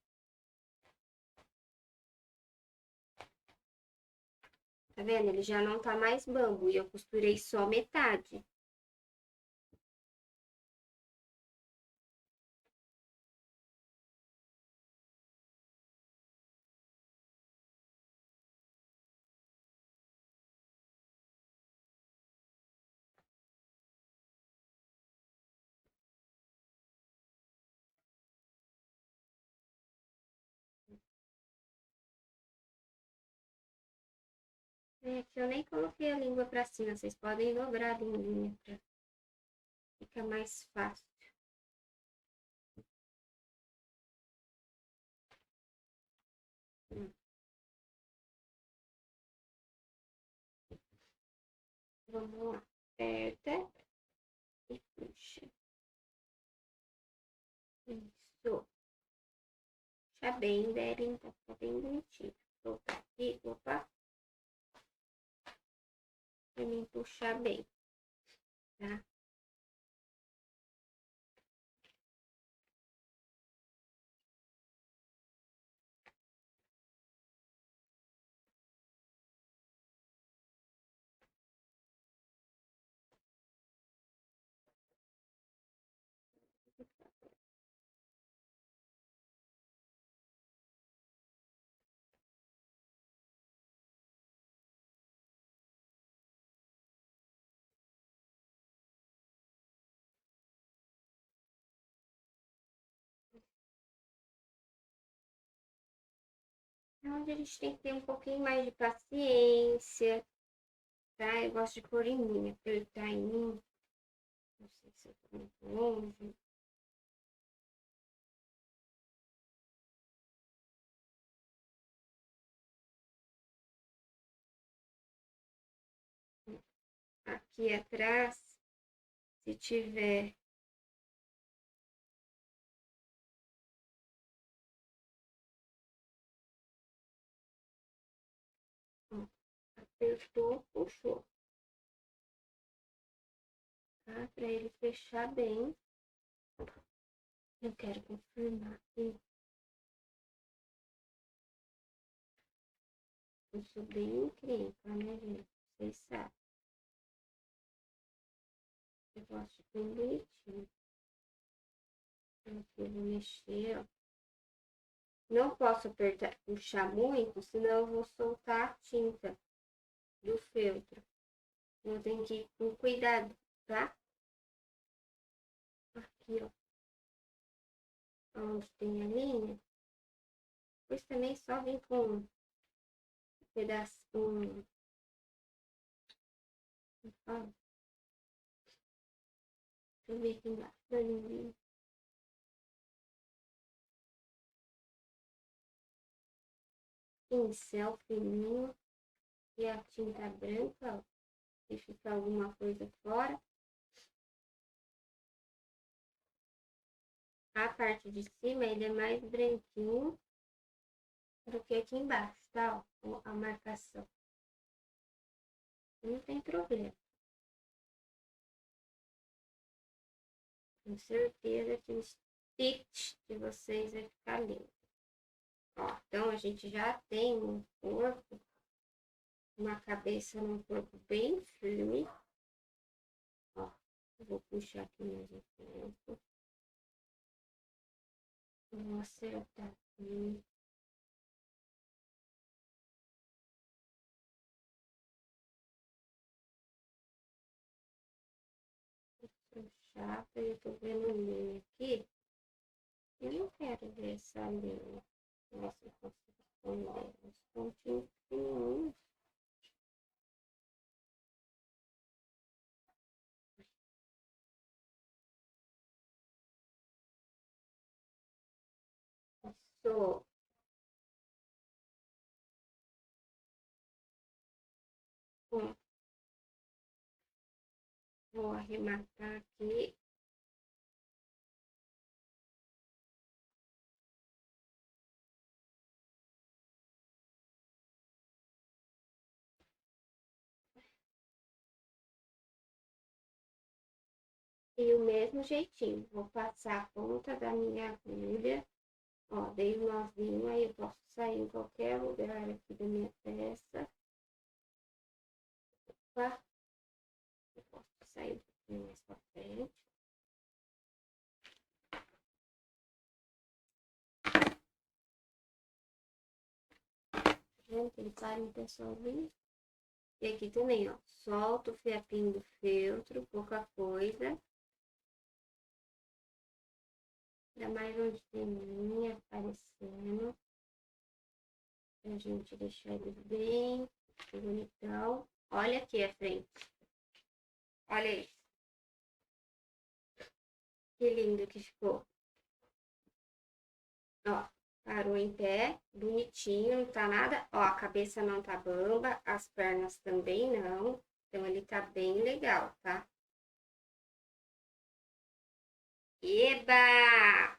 Tá vendo? Ele já não tá mais bambo e eu costurei só metade. É que eu nem coloquei a língua pra cima. Vocês podem dobrar a linguinha pra ficar mais fácil. Vamos lá. Aperta e puxa. Isso. Puxa bem, Beren. Tá bem bonitinho. Vou voltar aqui. Opa. Pra mim puxar bem. Tá? É onde a gente tem que ter um pouquinho mais de paciência, tá? Eu gosto de pôr em mim, apertar em mim. Não sei se eu tô muito longe. Aqui atrás, se tiver ó, apertou, puxou, tá? Pra ele fechar bem. Eu quero confirmar aqui. Eu sou bem encrenca, né, gente? Vocês sabem. Eu gosto bem bonitinho. Então, aqui eu vou mexer, ó. Não posso apertar, puxar muito, senão eu vou soltar a tinta do feltro. Eu tenho que ir com cuidado, tá? Aqui, ó. Onde tem a linha. Depois também só vem com um pedaço, ó. Deixa eu ver aqui embaixo da linha. Pincel fininho e a tinta branca, ó. Se ficar alguma coisa fora. A parte de cima ele é mais branquinho do que aqui embaixo, tá? Ó, a marcação. Não tem problema. Tenho certeza que o stitch de vocês vai ficar lindo. Ó, então a gente já tem um corpo, uma cabeça num corpo bem firme. Ó, eu vou puxar aqui mais um pouco. Vou acertar aqui. Chata, eu tô vendo linha aqui. Eu não quero ver essa linha. Ver se eu consigo esconder os pontinhos pequenininhos. Isso. Vou arrematar aqui. E o mesmo jeitinho, vou passar a ponta da minha agulha. Ó, dei um nozinho, aí eu posso sair em qualquer lugar aqui da minha peça. Opa, eu posso sair um pouquinho mais pra frente. Vendo que ele para um pessoalzinho. E aqui também, ó, solto o fiapinho do feltro, pouca coisa. Ainda mais onde tem linha aparecendo. Pra gente deixar ele bem bonitão. Olha aqui a frente. Olha isso. Que lindo que ficou. Ó, parou em pé, bonitinho, não tá nada. Ó, a cabeça não tá bamba, as pernas também não. Então, ele tá bem legal, tá? Eba!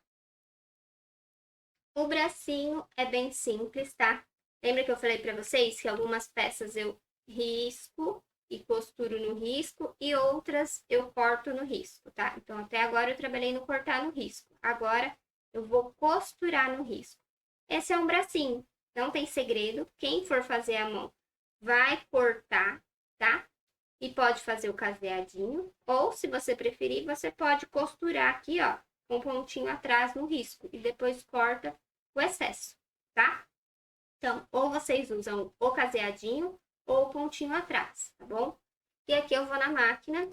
O bracinho é bem simples, tá? Lembra que eu falei pra vocês que algumas peças eu risco e costuro no risco e outras eu corto no risco, tá? Então, até agora eu trabalhei no cortar no risco. Agora, eu vou costurar no risco. Esse é um bracinho, não tem segredo. Quem for fazer a mão vai cortar, tá? E pode fazer o caseadinho. Ou, se você preferir, você pode costurar aqui, ó, com um pontinho atrás no risco. E depois corta o excesso, tá? Então, ou vocês usam o caseadinho ou o pontinho atrás, tá bom? E aqui eu vou na máquina.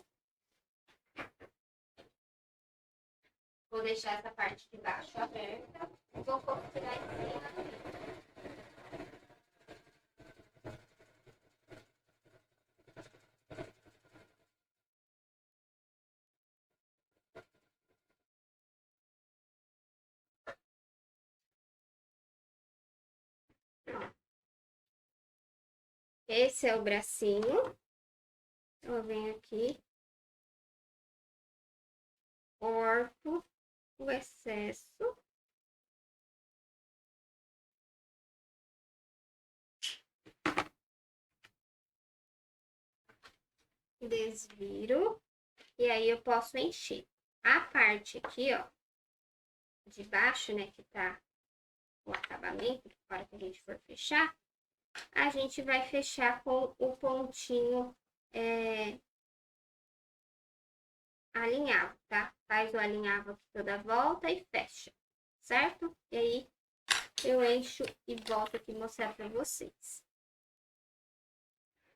Vou deixar essa parte de baixo aberta. Vou costurar em cima. Esse é o bracinho. Eu venho aqui, corto o excesso. Desviro. E aí eu posso encher. A parte aqui, ó, de baixo, né, que tá o acabamento, na hora que a gente for fechar, a gente vai fechar com o pontinho alinhavo, tá? Faz o alinhavo aqui toda a volta e fecha, certo? E aí eu encho e volto aqui mostrar pra vocês.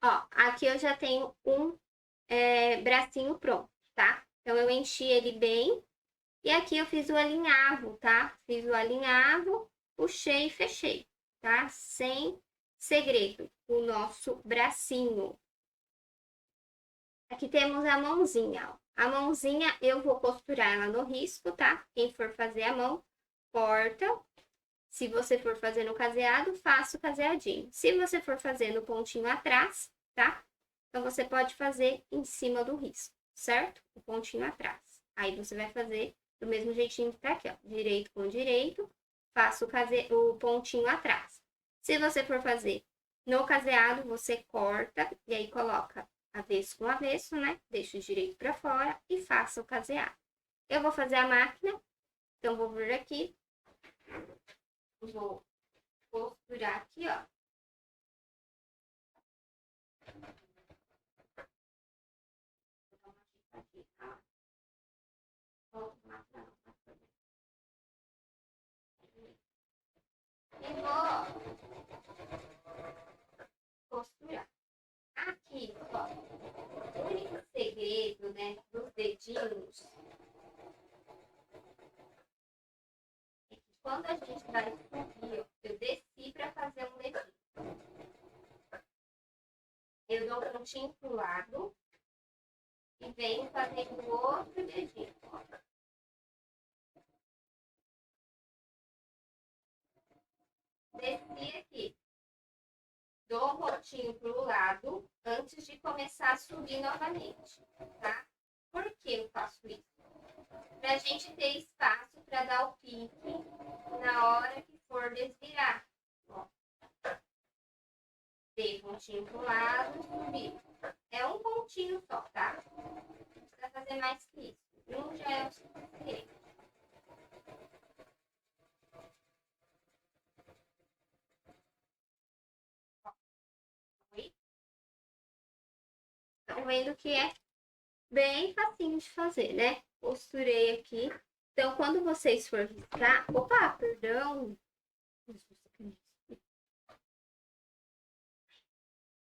Ó, aqui eu já tenho um bracinho pronto, tá? Então eu enchi ele bem e aqui eu fiz o alinhavo, tá? Fiz o alinhavo, puxei e fechei, tá? Sem segredo, o nosso bracinho. Aqui temos a mãozinha, ó. A mãozinha eu vou costurar ela no risco, tá? Quem for fazer a mão, corta. Se você for fazer no caseado, faça o caseadinho. Se você for fazer no pontinho atrás, tá? Então, você pode fazer em cima do risco, certo? O pontinho atrás. Aí, você vai fazer do mesmo jeitinho que tá aqui, ó. Direito com direito, faça o pontinho atrás. Se você for fazer no caseado, você corta e aí coloca avesso com avesso, né? Deixa o direito para fora e faça o caseado. Eu vou fazer a máquina, então vou vir aqui, vou costurar aqui, ó. E vou costurar. Aqui, ó, o único segredo, né, dos dedinhos é que quando a gente vai subir, ó, eu desci para fazer um dedinho. Eu dou um pontinho pro lado e venho fazendo o outro dedinho, ó. Desci aqui. Dou um pontinho pro lado antes de começar a subir novamente, tá? Por que eu faço isso? Pra gente ter espaço para dar o pique na hora que for desvirar. Ó. Dei pontinho pro lado, subi. É um pontinho só, tá? Não precisa fazer mais que isso. Um já é o suficiente. Estão vendo que é bem facinho de fazer, né? Costurei aqui. Então, quando vocês for riscar... Opa, perdão.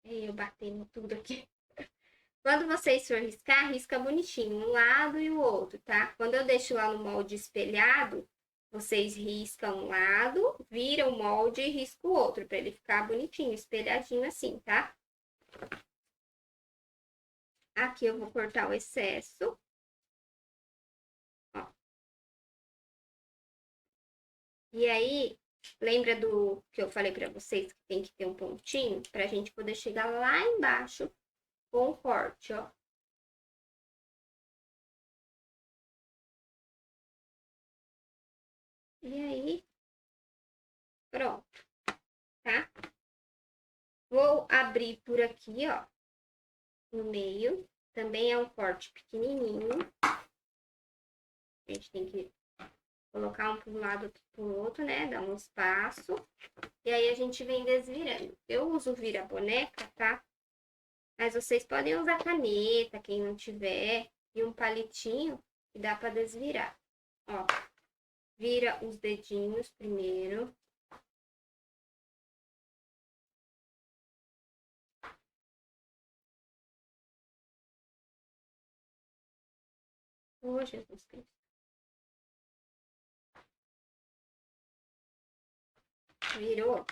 Eu batendo tudo aqui. Quando vocês for riscar, risca bonitinho, um lado e o outro, tá? Quando eu deixo lá no molde espelhado, vocês riscam um lado, viram o molde e riscam o outro, para ele ficar bonitinho, espelhadinho assim, tá? Aqui eu vou cortar o excesso. Ó. E aí, lembra do que eu falei para vocês que tem que ter um pontinho? Pra gente poder chegar lá embaixo com o corte, ó. E aí, pronto, tá? Vou abrir por aqui, ó, no meio. Também é um corte pequenininho. A gente tem que colocar um para um lado, outro para o outro, né? Dar um espaço. E aí a gente vem desvirando. Eu uso vira-boneca, tá? Mas vocês podem usar caneta, quem não tiver, e um palitinho que dá para desvirar. Ó, vira os dedinhos primeiro. Oh, Jesus Cristo. Virou.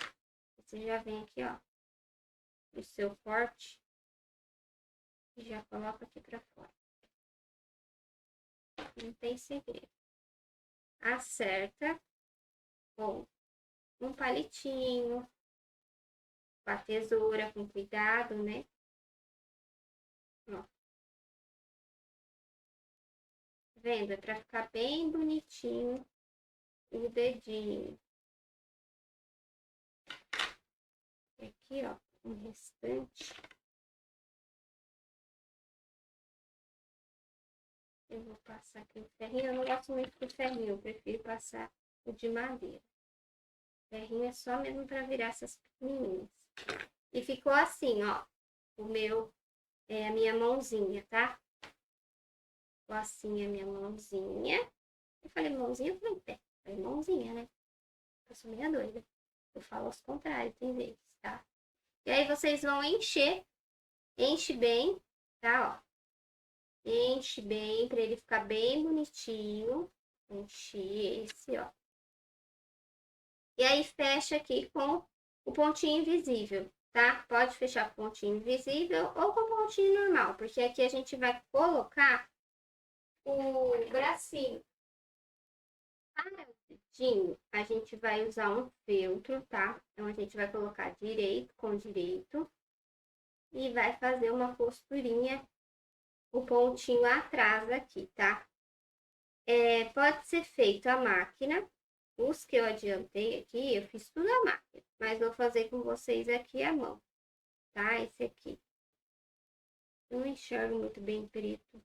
Você já vem aqui, ó, o seu corte e já coloca aqui pra fora. Não tem segredo. Acerta com um palitinho, com a tesoura, com cuidado, né? Ó. Vendo? É pra ficar bem bonitinho o dedinho. Aqui, ó, o restante. Eu vou passar aqui o ferrinho. Eu não gosto muito do ferrinho, eu prefiro passar o de madeira. O ferrinho é só mesmo para virar essas pequenininhas. E ficou assim, ó. O meu, a minha mãozinha, tá? Ficou assim a minha mãozinha. Eu falei mãozinha, eu falei pé. Falei mãozinha, né? Eu sou meia doida. Eu falo aos contrários, tem vezes, tá? E aí vocês vão encher. Enche bem, tá? Ó. Enche bem, para ele ficar bem bonitinho. Enche esse, ó. E aí fecha aqui com o pontinho invisível, tá? Pode fechar com pontinho invisível ou com pontinho normal, porque aqui a gente vai colocar o bracinho. Para o dedinho, a gente vai usar um feltro, tá? Então, a gente vai colocar direito com direito e vai fazer uma costurinha, o pontinho atrás aqui, tá? Pode ser feito a máquina. Os que eu adiantei aqui, eu fiz tudo à máquina, mas vou fazer com vocês aqui a mão, tá? Esse aqui. Eu não enxergo muito bem preto.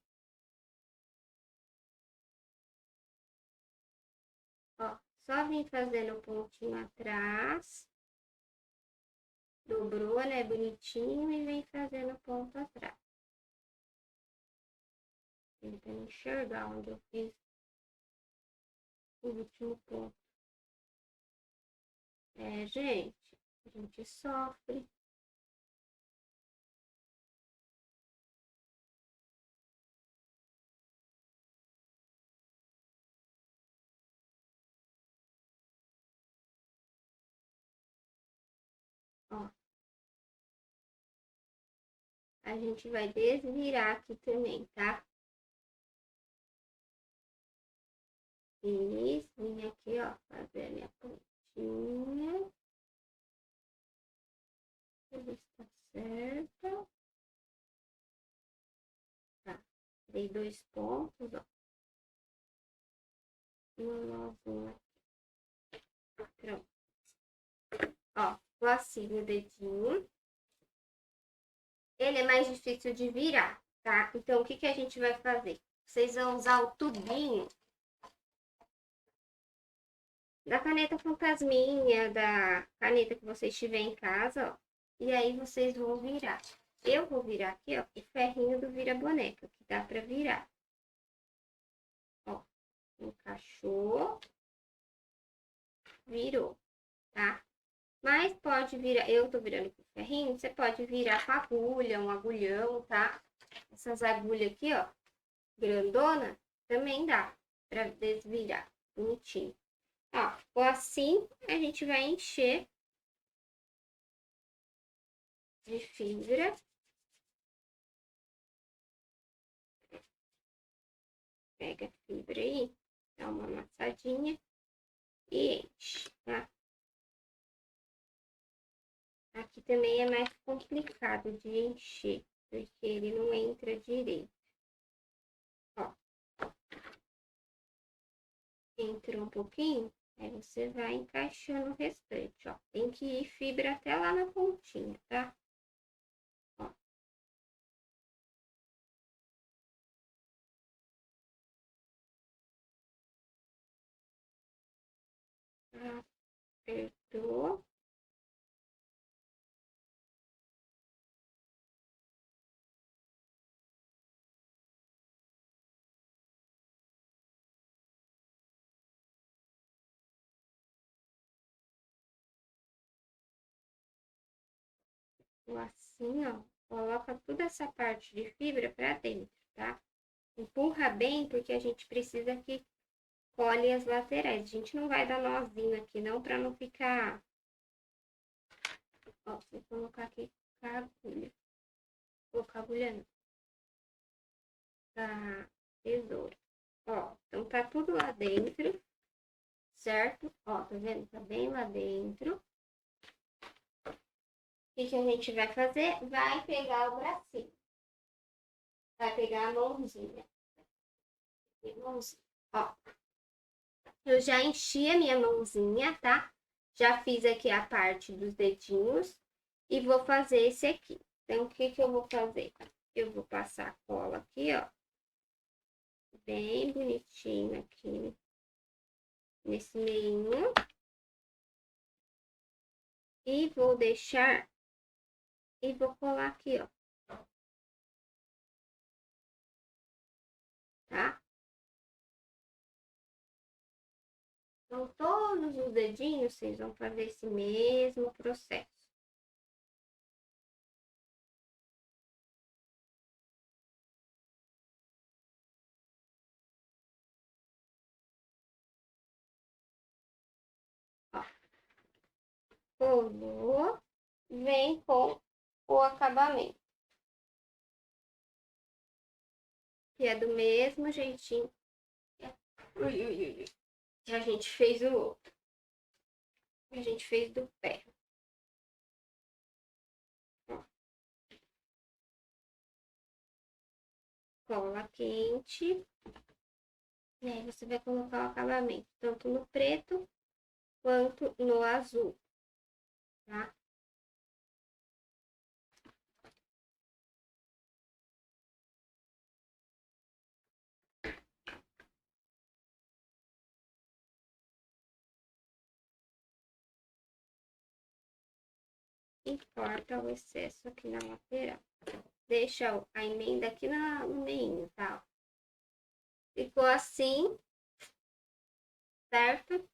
Ó, só vim fazendo o pontinho atrás. Dobrou, né? Bonitinho e vem fazendo o ponto atrás. Tentando enxergar onde eu fiz o último ponto. Gente, a gente sofre. Ó. A gente vai desvirar aqui também, tá? E vim aqui, ó, fazer a minha pontinha. Ver se tá certo. Tá. Dei 2 pontos, ó. Uma nozinha aqui. Pronto. Ó, ficou assim o dedinho. Ele é mais difícil de virar, tá? Então, o que a gente vai fazer? Vocês vão usar o tubinho da caneta fantasminha, da caneta que vocês tiverem em casa, ó. E aí, vocês vão virar. Eu vou virar aqui, ó, o ferrinho do vira-boneca, que dá pra virar. Ó, encaixou, virou, tá? Mas pode virar, eu tô virando com o ferrinho, você pode virar com agulha, um agulhão, tá? Essas agulhas aqui, ó, grandona, também dá pra desvirar, bonitinho. Ó, ficou assim, a gente vai encher de fibra. Pega a fibra aí, dá uma amassadinha e enche, tá? Aqui também é mais complicado de encher, porque ele não entra direito. Ó, entrou um pouquinho, aí você vai encaixando o restante, ó. Tem que ir fibra até lá na pontinha, tá? Ó. Apertou. Assim, ó. Coloca toda essa parte de fibra pra dentro, tá? Empurra bem, porque a gente precisa que colhe as laterais. A gente não vai dar nozinho aqui, não, pra não ficar... Ó, vou colocar aqui com a agulha. Vou colocar a agulha não. A tesoura. Ó, então tá tudo lá dentro, certo? Ó, tá vendo? Tá bem lá dentro. que a gente vai fazer? Vai pegar o bracinho. Vai pegar a mãozinha. Ó, eu já enchi a minha mãozinha, tá? Já fiz aqui a parte dos dedinhos e vou fazer esse aqui. Então, o que eu vou fazer? Eu vou passar a cola aqui, ó. Bem bonitinho aqui. Nesse meio. E vou deixar... E vou colar aqui, ó. Tá? Então, todos os dedinhos, vocês vão fazer esse mesmo processo. Ó. Colou, vem com o acabamento. Que é do mesmo jeitinho que a gente fez o outro. Que a gente fez do pé. Ó. Cola quente. E aí você vai colocar o acabamento, tanto no preto quanto no azul, tá? E corta o excesso aqui na lateral. Deixa a emenda aqui no meio, tá? Ficou assim, certo?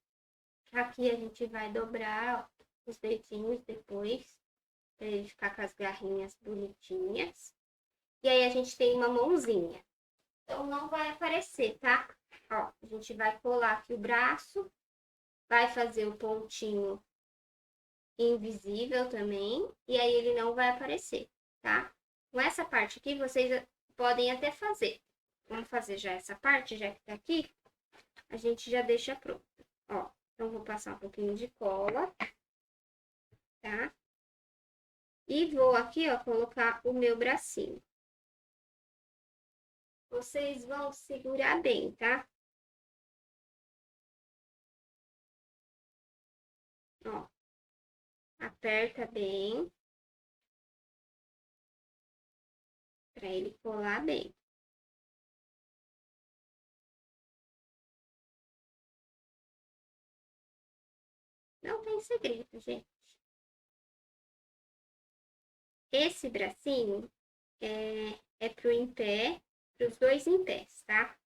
Aqui a gente vai dobrar ó, os dedinhos depois, pra ele ficar com as garrinhas bonitinhas. E aí a gente tem uma mãozinha. Então não vai aparecer, tá? Ó, a gente vai colar aqui o braço, vai fazer o pontinho invisível também, e aí ele não vai aparecer, tá? Com essa parte aqui, vocês podem até fazer. Vamos fazer já essa parte, já que tá aqui, a gente já deixa pronto. Ó, então vou passar um pouquinho de cola, tá? E vou aqui, ó, colocar o meu bracinho. Vocês vão segurar bem, tá? Ó, aperta bem. Pra ele colar bem. Não tem segredo, gente. Esse bracinho é pro em pé, pros dois em pés, tá?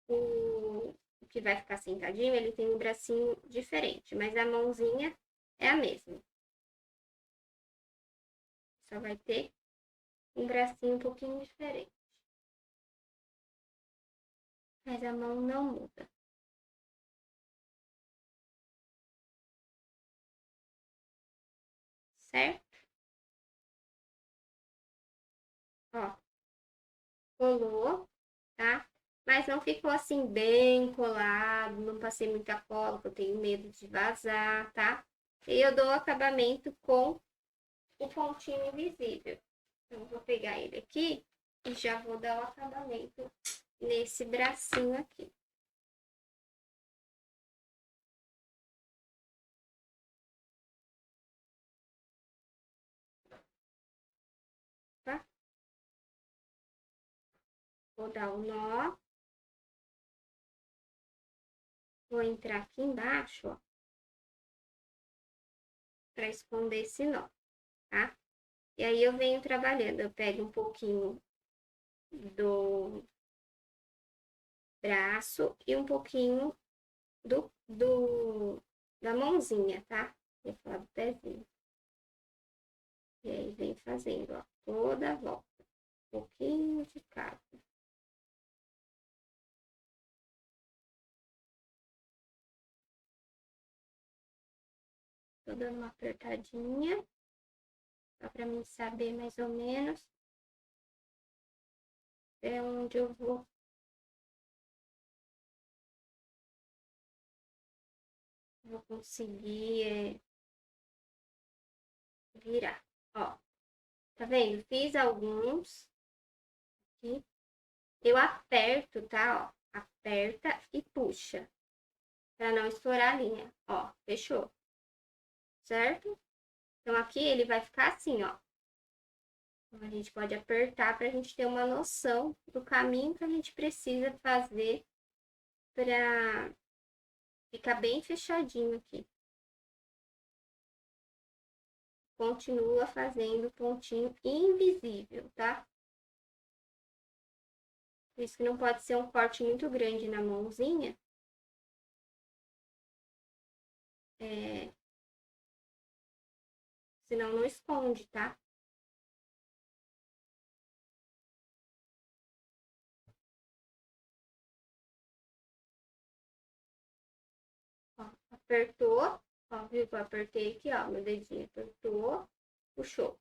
O que vai ficar sentadinho, ele tem um bracinho diferente, mas a mãozinha é a mesma. Só vai ter um bracinho um pouquinho diferente. Mas a mão não muda. Certo? Ó, colou, tá? Mas não ficou assim bem colado, não passei muita cola, porque eu tenho medo de vazar, tá? E eu dou acabamento com o pontinho invisível. Então, vou pegar ele aqui e já vou dar o acabamento nesse bracinho aqui. Tá? Vou dar o nó. Vou entrar aqui embaixo, ó, para esconder esse nó, tá? E aí eu venho trabalhando, eu pego um pouquinho do braço e um pouquinho da mãozinha, tá? Vou falar do pezinho. E aí vem fazendo, ó, toda a volta. Um pouquinho de cada. Tô dando uma apertadinha. Só pra mim saber mais ou menos é onde eu vou conseguir virar, ó. Tá vendo? Fiz alguns aqui. Eu aperto, tá? Ó, aperta e puxa. Pra não estourar a linha. Ó, fechou. Certo? Então, aqui ele vai ficar assim, ó. Então, a gente pode apertar pra gente ter uma noção do caminho que a gente precisa fazer pra ficar bem fechadinho aqui. Continua fazendo pontinho invisível, tá? Por isso que não pode ser um corte muito grande na mãozinha. Senão não esconde, tá? Ó, apertou, ó, viu que eu apertei aqui, ó, meu dedinho apertou, puxou,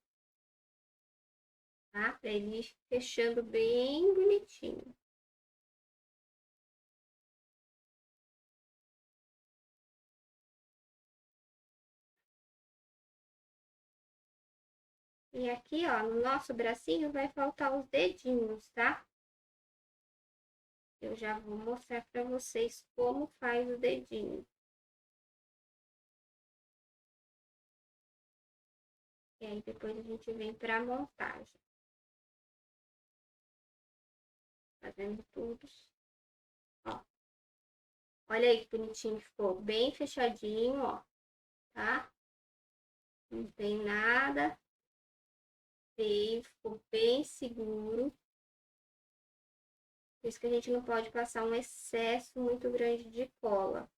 tá? Pra ele ir fechando bem bonitinho. E aqui, ó, no nosso bracinho vai faltar os dedinhos, tá? Eu já vou mostrar pra vocês como faz o dedinho. E aí depois a gente vem pra montagem. Fazendo tudo. Ó. Olha aí que bonitinho ficou. Bem fechadinho, ó. Tá? Não tem nada. Feio, ficou bem seguro. Por isso que a gente não pode passar um excesso muito grande de cola.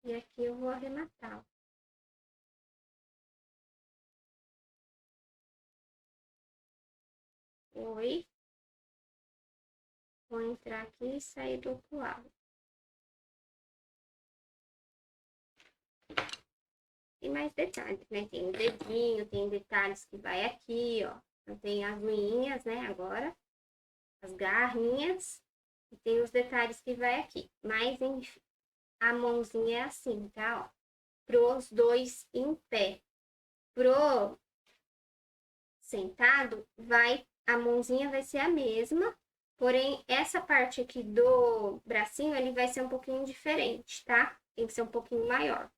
E aqui eu vou arrematar. Oi. Vou entrar aqui e sair do outro lado. Tem mais detalhes, né? Tem o dedinho, tem detalhes que vai aqui, ó. Então tem as unhinhas, né? Agora. As garrinhas. E tem os detalhes que vai aqui. Mas, enfim, a mãozinha é assim, tá? Ó. Pros dois em pé. Pro sentado, a mãozinha vai ser a mesma, porém, essa parte aqui do bracinho, ele vai ser um pouquinho diferente, tá? Tem que ser um pouquinho maior,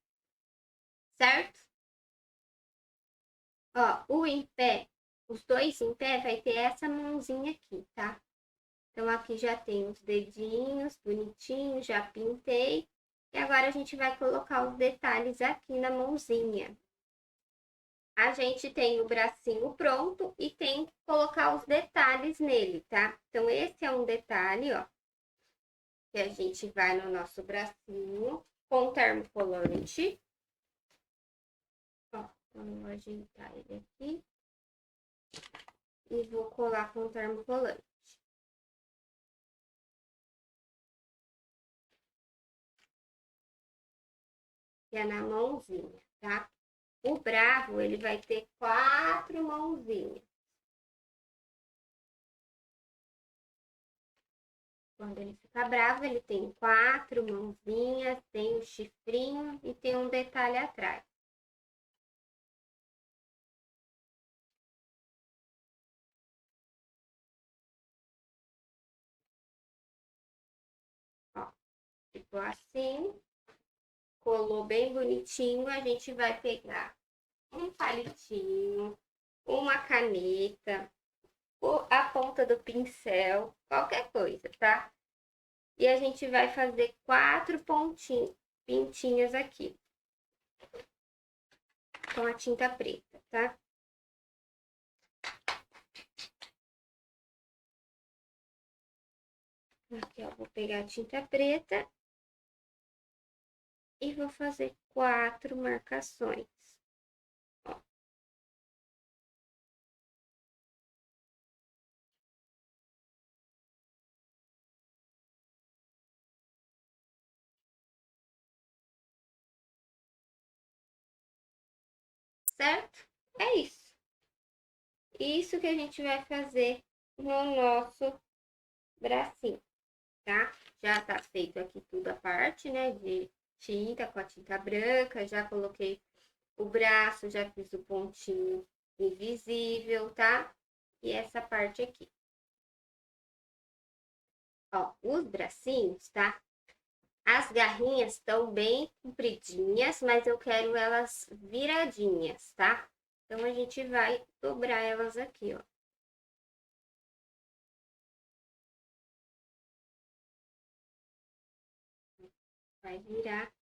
certo? Ó, o em pé, os dois em pé, vai ter essa mãozinha aqui, tá? Então, aqui já tem os dedinhos bonitinhos, já pintei. E agora a gente vai colocar os detalhes aqui na mãozinha. A gente tem o bracinho pronto e tem que colocar os detalhes nele, tá? Então, esse é um detalhe, ó, que a gente vai no nosso bracinho com termocolante. Ó, vamos ajeitar ele aqui. E vou colar com termocolante. Que é na mãozinha, tá? O bravo, ele vai ter 4 mãozinhas. Quando ele fica bravo, ele tem 4 mãozinhas, tem um chifrinho e tem um detalhe atrás. Ó, ficou assim. Colou bem bonitinho, a gente vai pegar um palitinho, uma caneta, a ponta do pincel, qualquer coisa, tá? E a gente vai fazer 4 pintinhas aqui, com a tinta preta, tá? Aqui, ó, vou pegar a tinta preta e vou fazer 4 marcações. Ó. Certo? É isso. Isso que a gente vai fazer no nosso bracinho, tá? Já tá feito aqui tudo a parte, né, de tinta, com a tinta branca. Já coloquei o braço, já fiz o pontinho invisível, tá? E essa parte aqui. Ó, os bracinhos, tá? As garrinhas estão bem compridinhas, mas eu quero elas viradinhas, tá? Então, a gente vai dobrar elas aqui, ó. Vai virar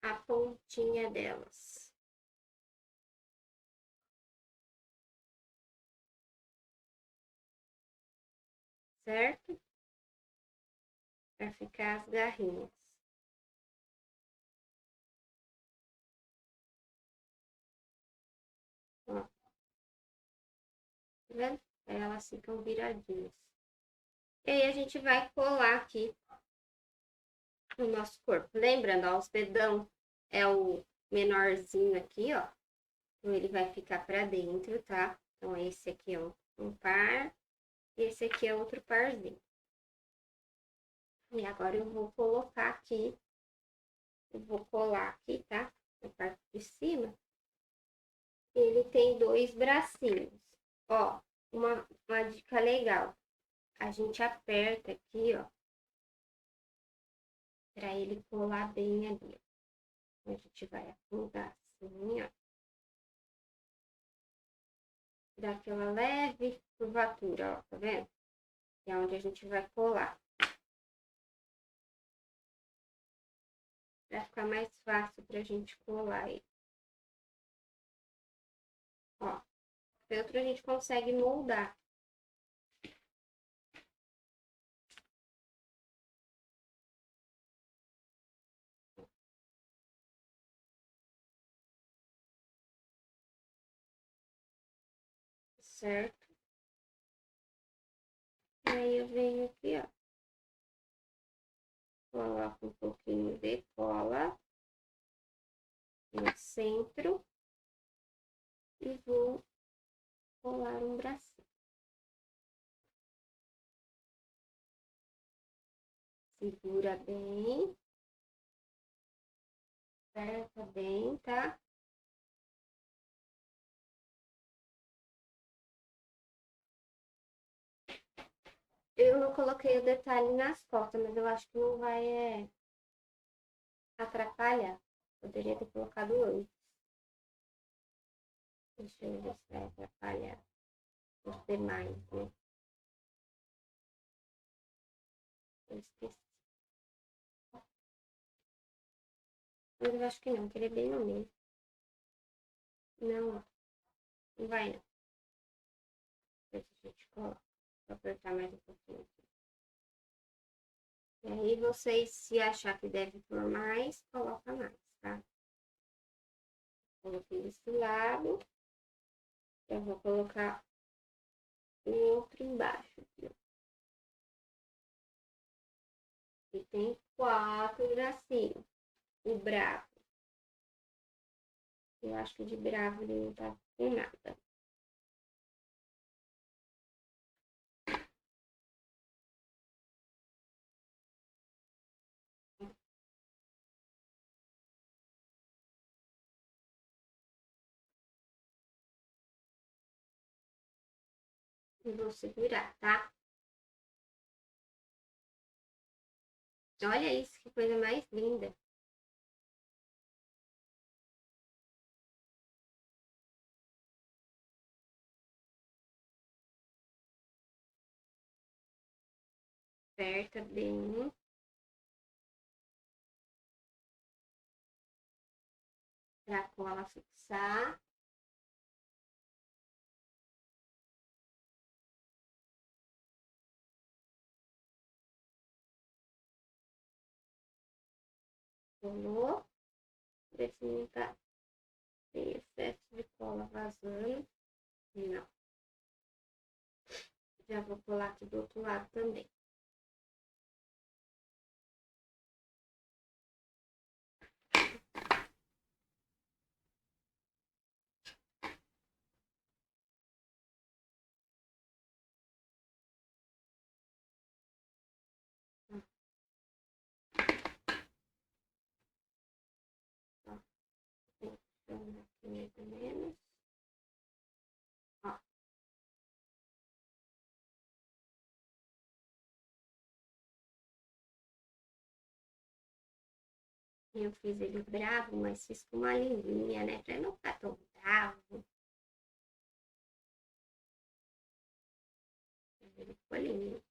a pontinha delas. Certo? Pra ficar as garrinhas. Ó, tá vendo? Aí elas ficam viradinhas. E aí, a gente vai colar aqui no nosso corpo. Lembrando, ó, os dedão é o menorzinho aqui, ó. Então, ele vai ficar pra dentro, tá? Então, esse aqui é um par. E esse aqui é outro parzinho. E agora eu vou colocar aqui. Eu vou colar aqui, tá? Na parte de cima. Ele tem dois bracinhos. Ó, uma dica legal. A gente aperta aqui, ó. Pra ele colar bem ali, ó. A gente vai afundar assim, ó. Dá aquela leve curvatura, ó, tá vendo? Que é onde a gente vai colar. Pra ficar mais fácil pra gente colar ele. Ó, feltro a gente consegue moldar. Certo? E aí eu venho aqui, ó. Coloco um pouquinho de cola no centro e vou colar um bracinho. Segura bem, aperta bem, tá? Eu não coloquei o detalhe nas costas, mas eu acho que não vai atrapalhar. Poderia ter colocado antes. Deixa eu ver se vai atrapalhar os demais, né? Eu esqueci. Mas eu acho que não, que ele é bem no meio. Não, não vai não. Deixa a gente coloca. Vou apertar mais um pouquinho aqui. E aí vocês, se achar que deve pôr mais, coloca mais, tá? Coloquei desse lado. Eu vou colocar o outro embaixo aqui, ó. E tem 4 bracinhos. O bravo. Eu acho que de bravo ele não tá com nada. E vou segurar, tá? Olha isso, que coisa mais linda. Aperta bem. Pra cola fixar. Colou. Ver se não tá tem excesso de cola vazando. Não. Já vou colar aqui do outro lado também. Eu fiz ele bravo, mas fiz com uma linguinha, né? Pra não ficar tão bravo. Ele ficou lindo.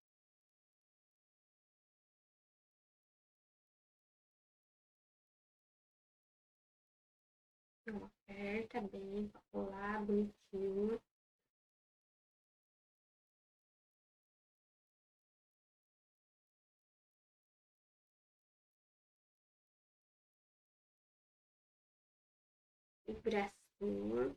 Então, aperta bem pra colar bonitinho. O bracinho.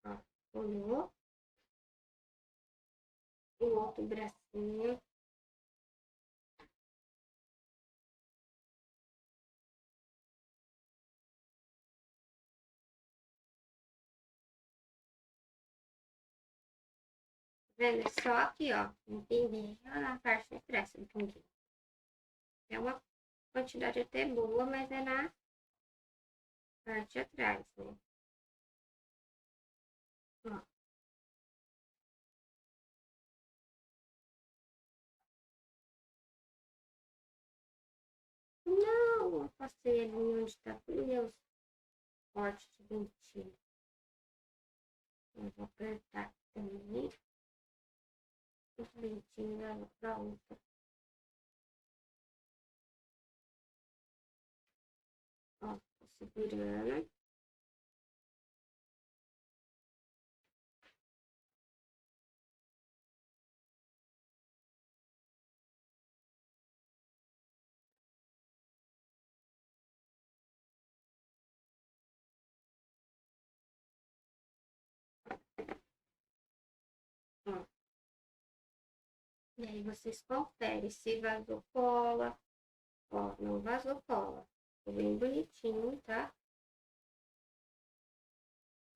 Ó, colou. O outro bracinho. Vendo? É só aqui, ó. Entendeu? Na parte de trás, um pouquinho. É uma quantidade até boa, mas é na parte de atrás, né? Ó. Não, eu passei ali onde tá com meus cortes de dentinho. Eu vou apertar também os dentinhos da outra. Ó, tô segurando. Ó. E aí vocês conferem se vazou cola. Ó, não vazou cola. Ficou bem bonitinho, tá?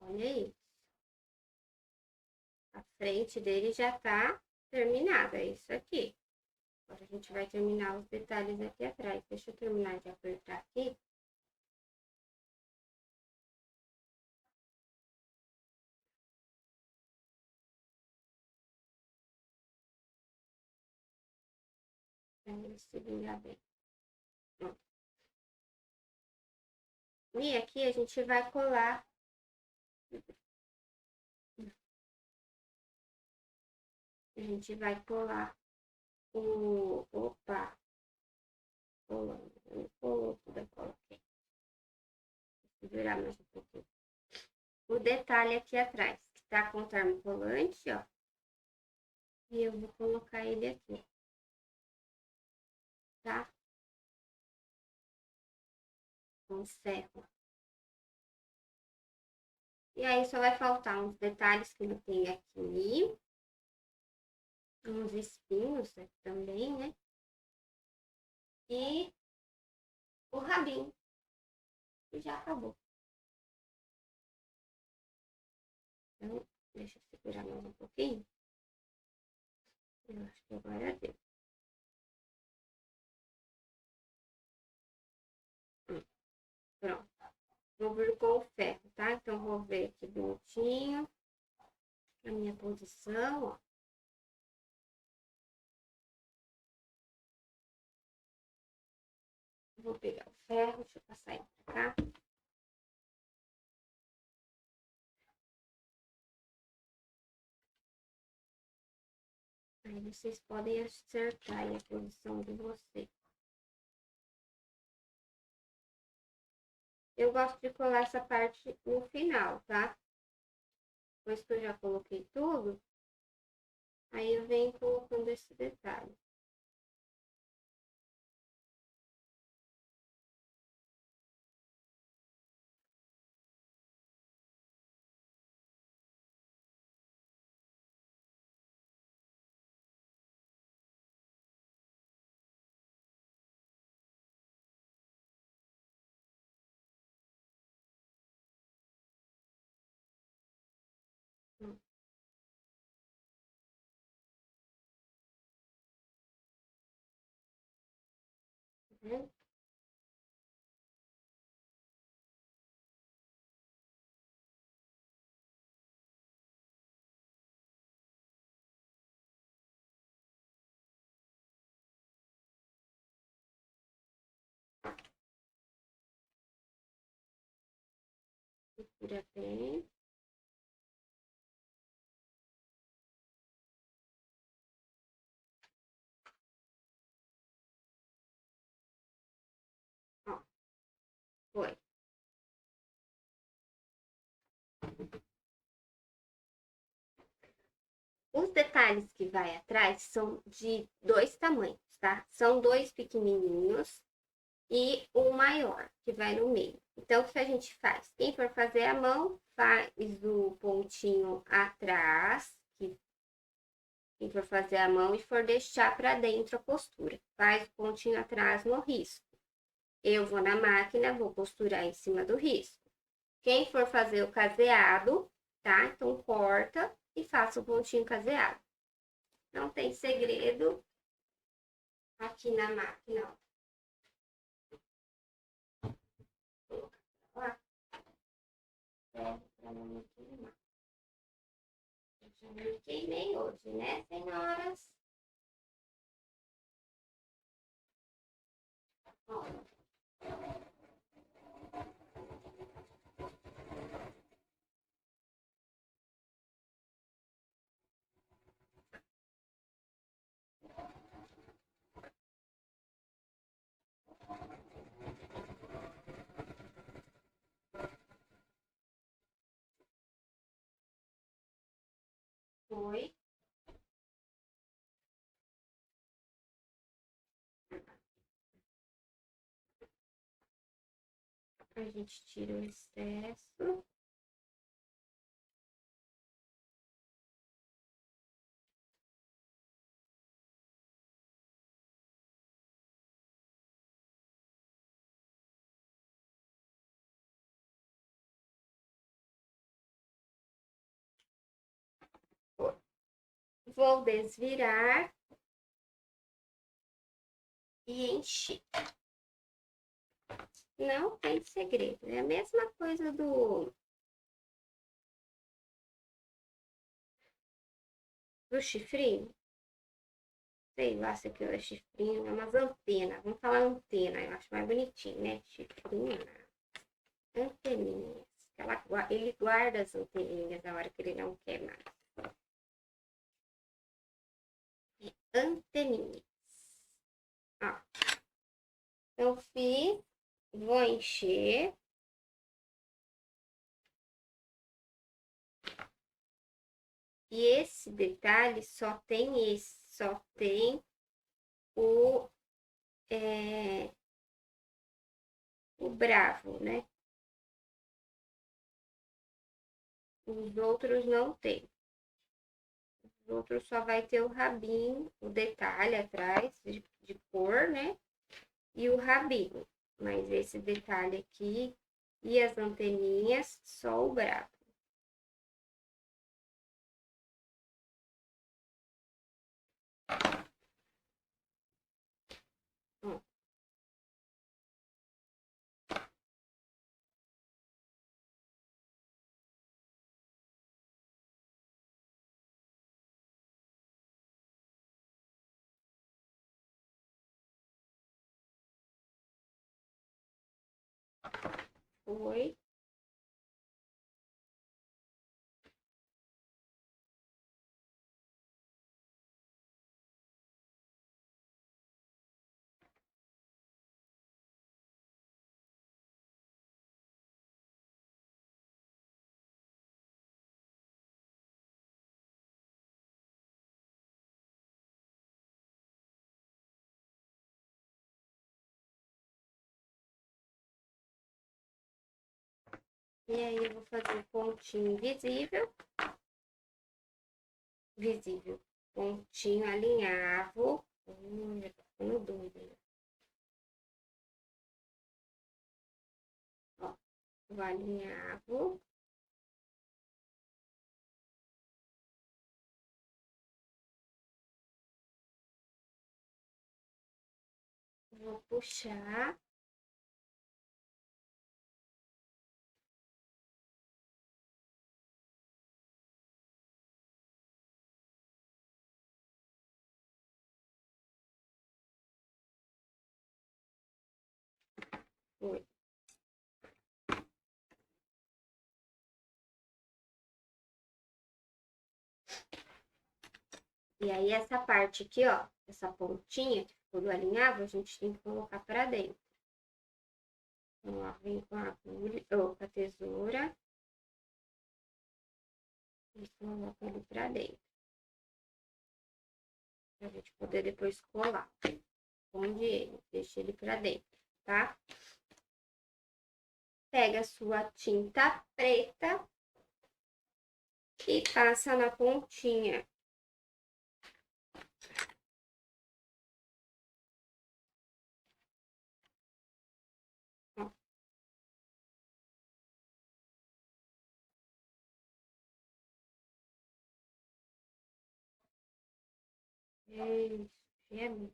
Olha isso. A frente dele já tá terminada. É isso aqui. Agora a gente vai terminar os detalhes aqui atrás. Deixa eu terminar de apertar aqui. Pra ele segurar bem. Ó. E aqui a gente vai colar. A gente vai colar o... Opa! Colando. Colou tudo a cola aqui. Vou segurar mais um pouquinho. O detalhe aqui atrás, que tá com o termocolante, ó. E eu vou colocar ele aqui. Tá? Com ferro. E aí só vai faltar uns detalhes que ele tem aqui. Uns espinhos aqui também, né? E o rabinho. E já acabou. Então, deixa eu segurar mais um pouquinho. Eu acho que agora deu. Pronto. Vou vir com o ferro, tá? Então, vou ver aqui bonitinho. A minha posição, ó. Vou pegar o ferro, deixa eu passar ele pra cá. Aí vocês podem acertar aí a posição de vocês. Eu gosto de colar essa parte no final, tá? Depois que eu já coloquei tudo, aí eu venho colocando esse detalhe. Né? Costura bem. Ó, foi. Os detalhes que vai atrás são de dois tamanhos, tá? São dois pequenininhos e o maior, que vai no meio. Então, o que a gente faz? Quem for fazer a mão, faz o pontinho atrás, quem for fazer a mão e for deixar para dentro a costura. Faz o pontinho atrás no risco. Eu vou na máquina, vou costurar em cima do risco. Quem for fazer o caseado, tá? Então, corta e faça o pontinho caseado. Não tem segredo aqui na máquina, ó. Vou colocar pra lá. Serve pra não me queimar. Eu já me queimei hoje, né, senhoras? Ó. Foi. A gente tira o excesso. Foi. Vou desvirar e encher. Não tem segredo. É a mesma coisa do chifrinho. Sei lá se aquilo é chifrinho, é umas antenas. Vamos falar antena, eu acho mais bonitinho, né? Chifrinho, não. Anteninhas. Ele guarda as anteninhas na hora que ele não quer mais. Anteninhas. Ó. Eu fiz, vou encher. E esse detalhe só tem esse, só tem o, o bravo, né? Os outros não tem. Os outros só vai ter o rabinho, o detalhe atrás de cor, né? E o rabinho. Mas esse detalhe aqui e as anteninhas, só o bravo. Ó. Foi. E aí eu vou fazer o pontinho visível. Visível. Pontinho alinhavo. Já tá ficando doido. Ó, o alinhavo. Vou puxar. Foi. E aí, essa parte aqui, ó, essa pontinha que ficou do alinhavo, a gente tem que colocar pra dentro. Então, ó, vem com a agulha, ou com a tesoura. E coloca ele pra dentro. Pra gente poder depois colar. Esconde ele, deixa ele pra dentro, tá? Pega a sua tinta preta e passa na pontinha. Ó. Isso, gêmeos.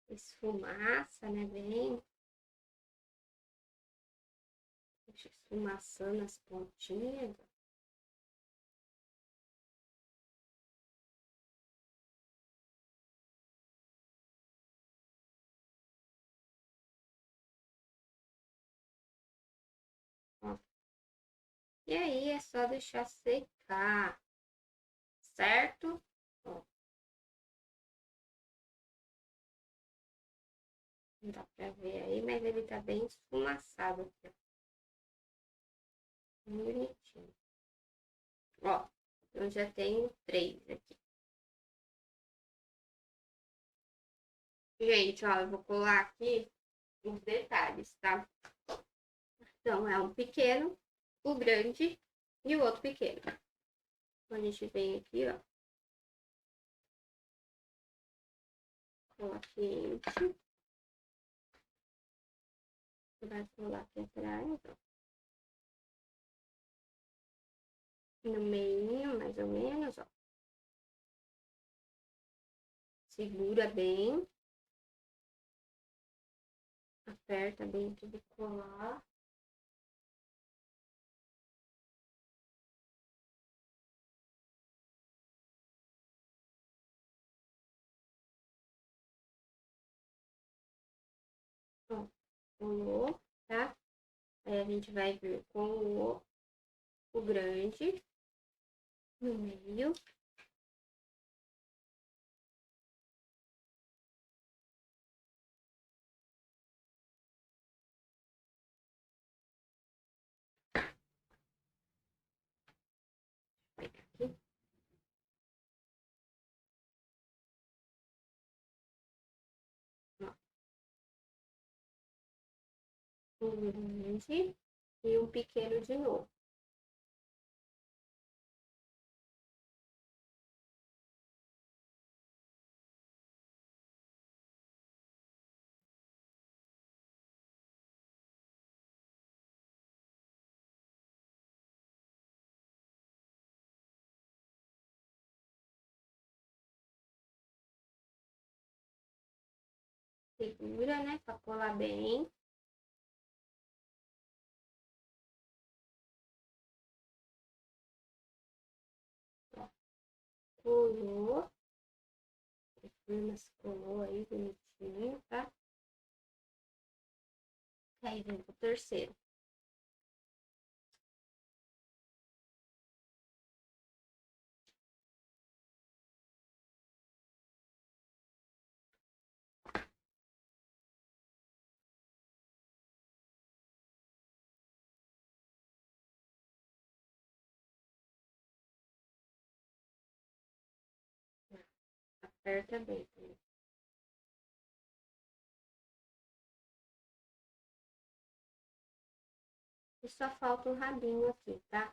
Esfumaça, né? Bem. Deixa esfumaçando as pontinhas. Ó. E aí é só deixar secar, certo? Ó. Não dá pra ver aí, mas ele tá bem esfumaçado aqui, ó. Bonitinho. Ó, eu já tenho 3 aqui. Gente, ó, eu vou colar aqui os detalhes, tá? Então, é um pequeno, o grande e o outro pequeno. Então, a gente vem aqui, ó. Cola quente. Vai colar aqui atrás, ó. No meio, mais ou menos, ó. Segura bem. Aperta bem tudo colar. Ó, colou, tá? Aí a gente vai vir com o grande no meio. Aqui. Ó, um grande e um pequeno de novo. Segura, né? Pra colar bem. Ó, colou. Firma se colou aí bonitinho, tá? Aí vem pro terceiro. Aperta bem. E só falta um rabinho aqui, tá?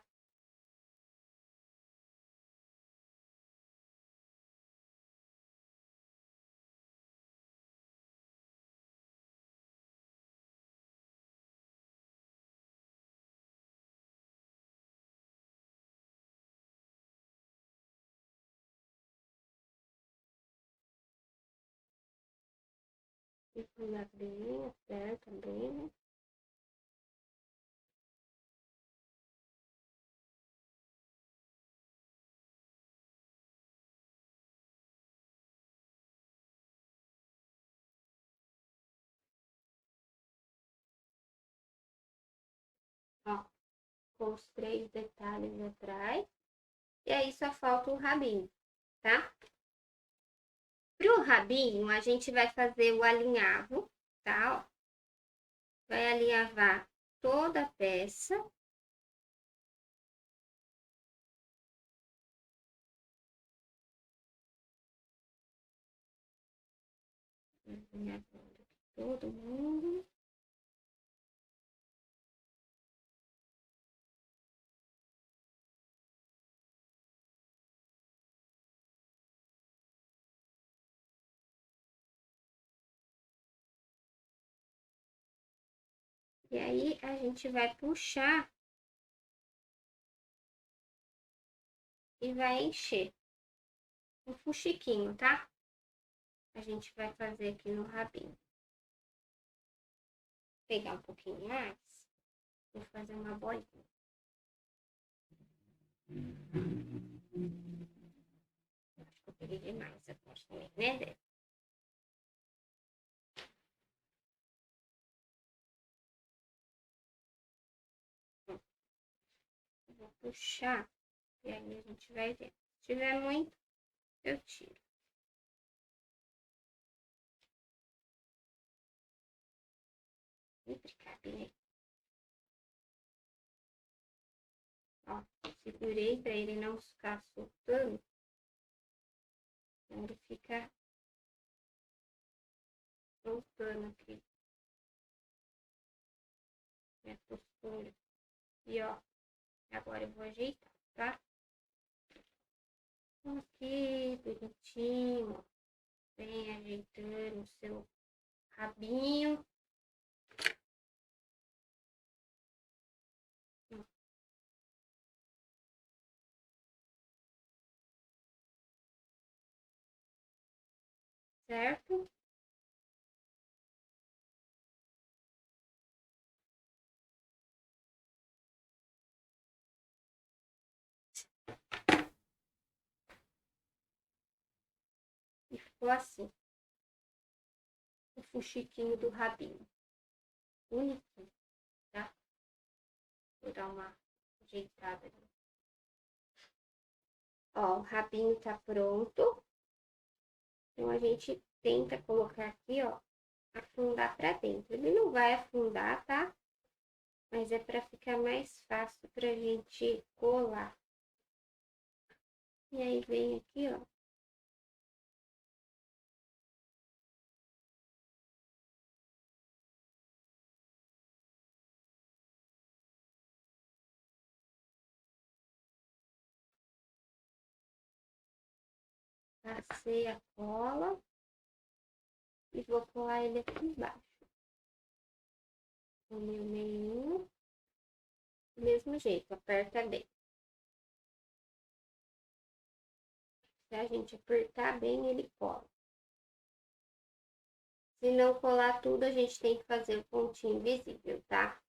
E põe bem, aperta bem, né? Ó, com os 3 detalhes atrás. E aí só falta o rabinho, tá? Pro rabinho, a gente vai fazer o alinhavo, tá? Ó, vai alinhavar toda a peça. Alinhavando aqui todo mundo. E aí, a gente vai puxar e vai encher um fuxiquinho, tá? A gente vai fazer aqui no rabinho. Vou pegar um pouquinho mais, vou fazer uma bolinha. Acho que eu peguei demais, eu posso também, né, Débora? Vou puxar e aí a gente vai ver. Se tiver muito, eu tiro. Sempre cabe, né? Ó, segurei pra ele não ficar soltando. Então ele fica soltando aqui. Minha postura. E ó, agora eu vou ajeitar, tá? Aqui, bonitinho. Vem ajeitando o seu rabinho. Certo? E ficou assim. O fuxiquinho do rabinho. Bonitinho, tá? Vou dar uma ajeitada ali. Ó, o rabinho tá pronto. Então, a gente tenta colocar aqui, ó, afundar pra dentro. Ele não vai afundar, tá? Mas é pra ficar mais fácil pra gente colar. E aí, vem aqui, ó. Passei a cola. E vou colar ele aqui embaixo. O meu meinho. Do mesmo jeito, aperta bem. Se a gente apertar bem, ele cola. Se não colar tudo, a gente tem que fazer o pontinho visível, tá?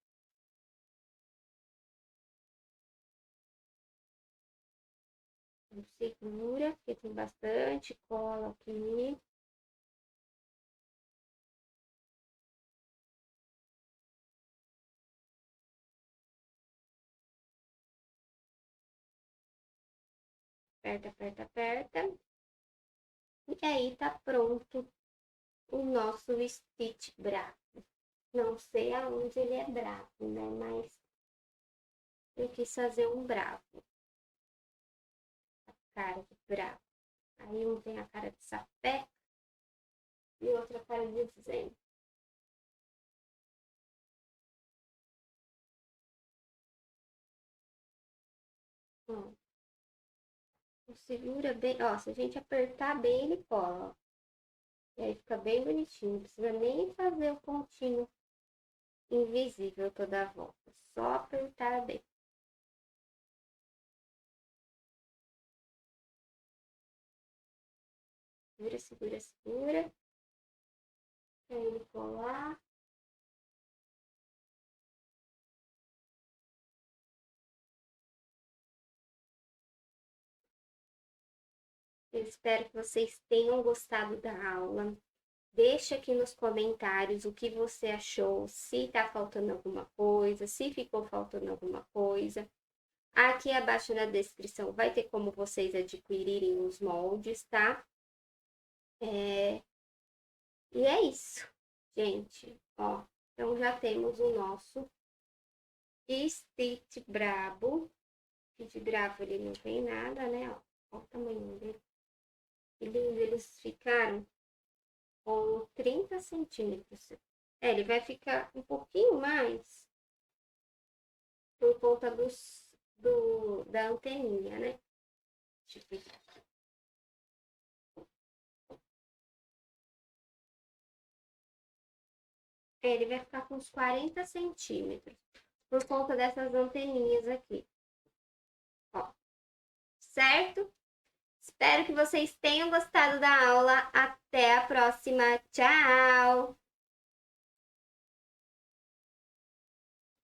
Então, segura, porque tem bastante cola aqui. Aperta, aperta, aperta. E aí tá pronto o nosso Stitch bravo. Não sei aonde ele é bravo, né? Mas eu quis fazer um bravo. A cara de bravo. Aí um tem a cara de sapé e outra cara de zen. Ó. Segura bem, ó, se a gente apertar bem, ele cola, ó. E aí fica bem bonitinho, não precisa nem fazer o pontinho invisível toda a volta, só apertar bem. Segura, segura, segura. Pra ele colar. Eu espero que vocês tenham gostado da aula. Deixa aqui nos comentários o que você achou, se tá faltando alguma coisa, se ficou faltando alguma coisa. Aqui abaixo na descrição vai ter como vocês adquirirem os moldes, tá? E é isso, gente. Ó, então já temos o nosso Stitch brabo. Stitch brabo ele não tem nada, né? Ó, ó o tamanho dele. Eles ficaram com 30 centímetros. Ele vai ficar um pouquinho mais por conta da anteninha, né? Deixa eu ver. Ele vai ficar com uns 40 centímetros por conta dessas anteninhas aqui. Ó, certo? Espero que vocês tenham gostado da aula. Até a próxima. Tchau!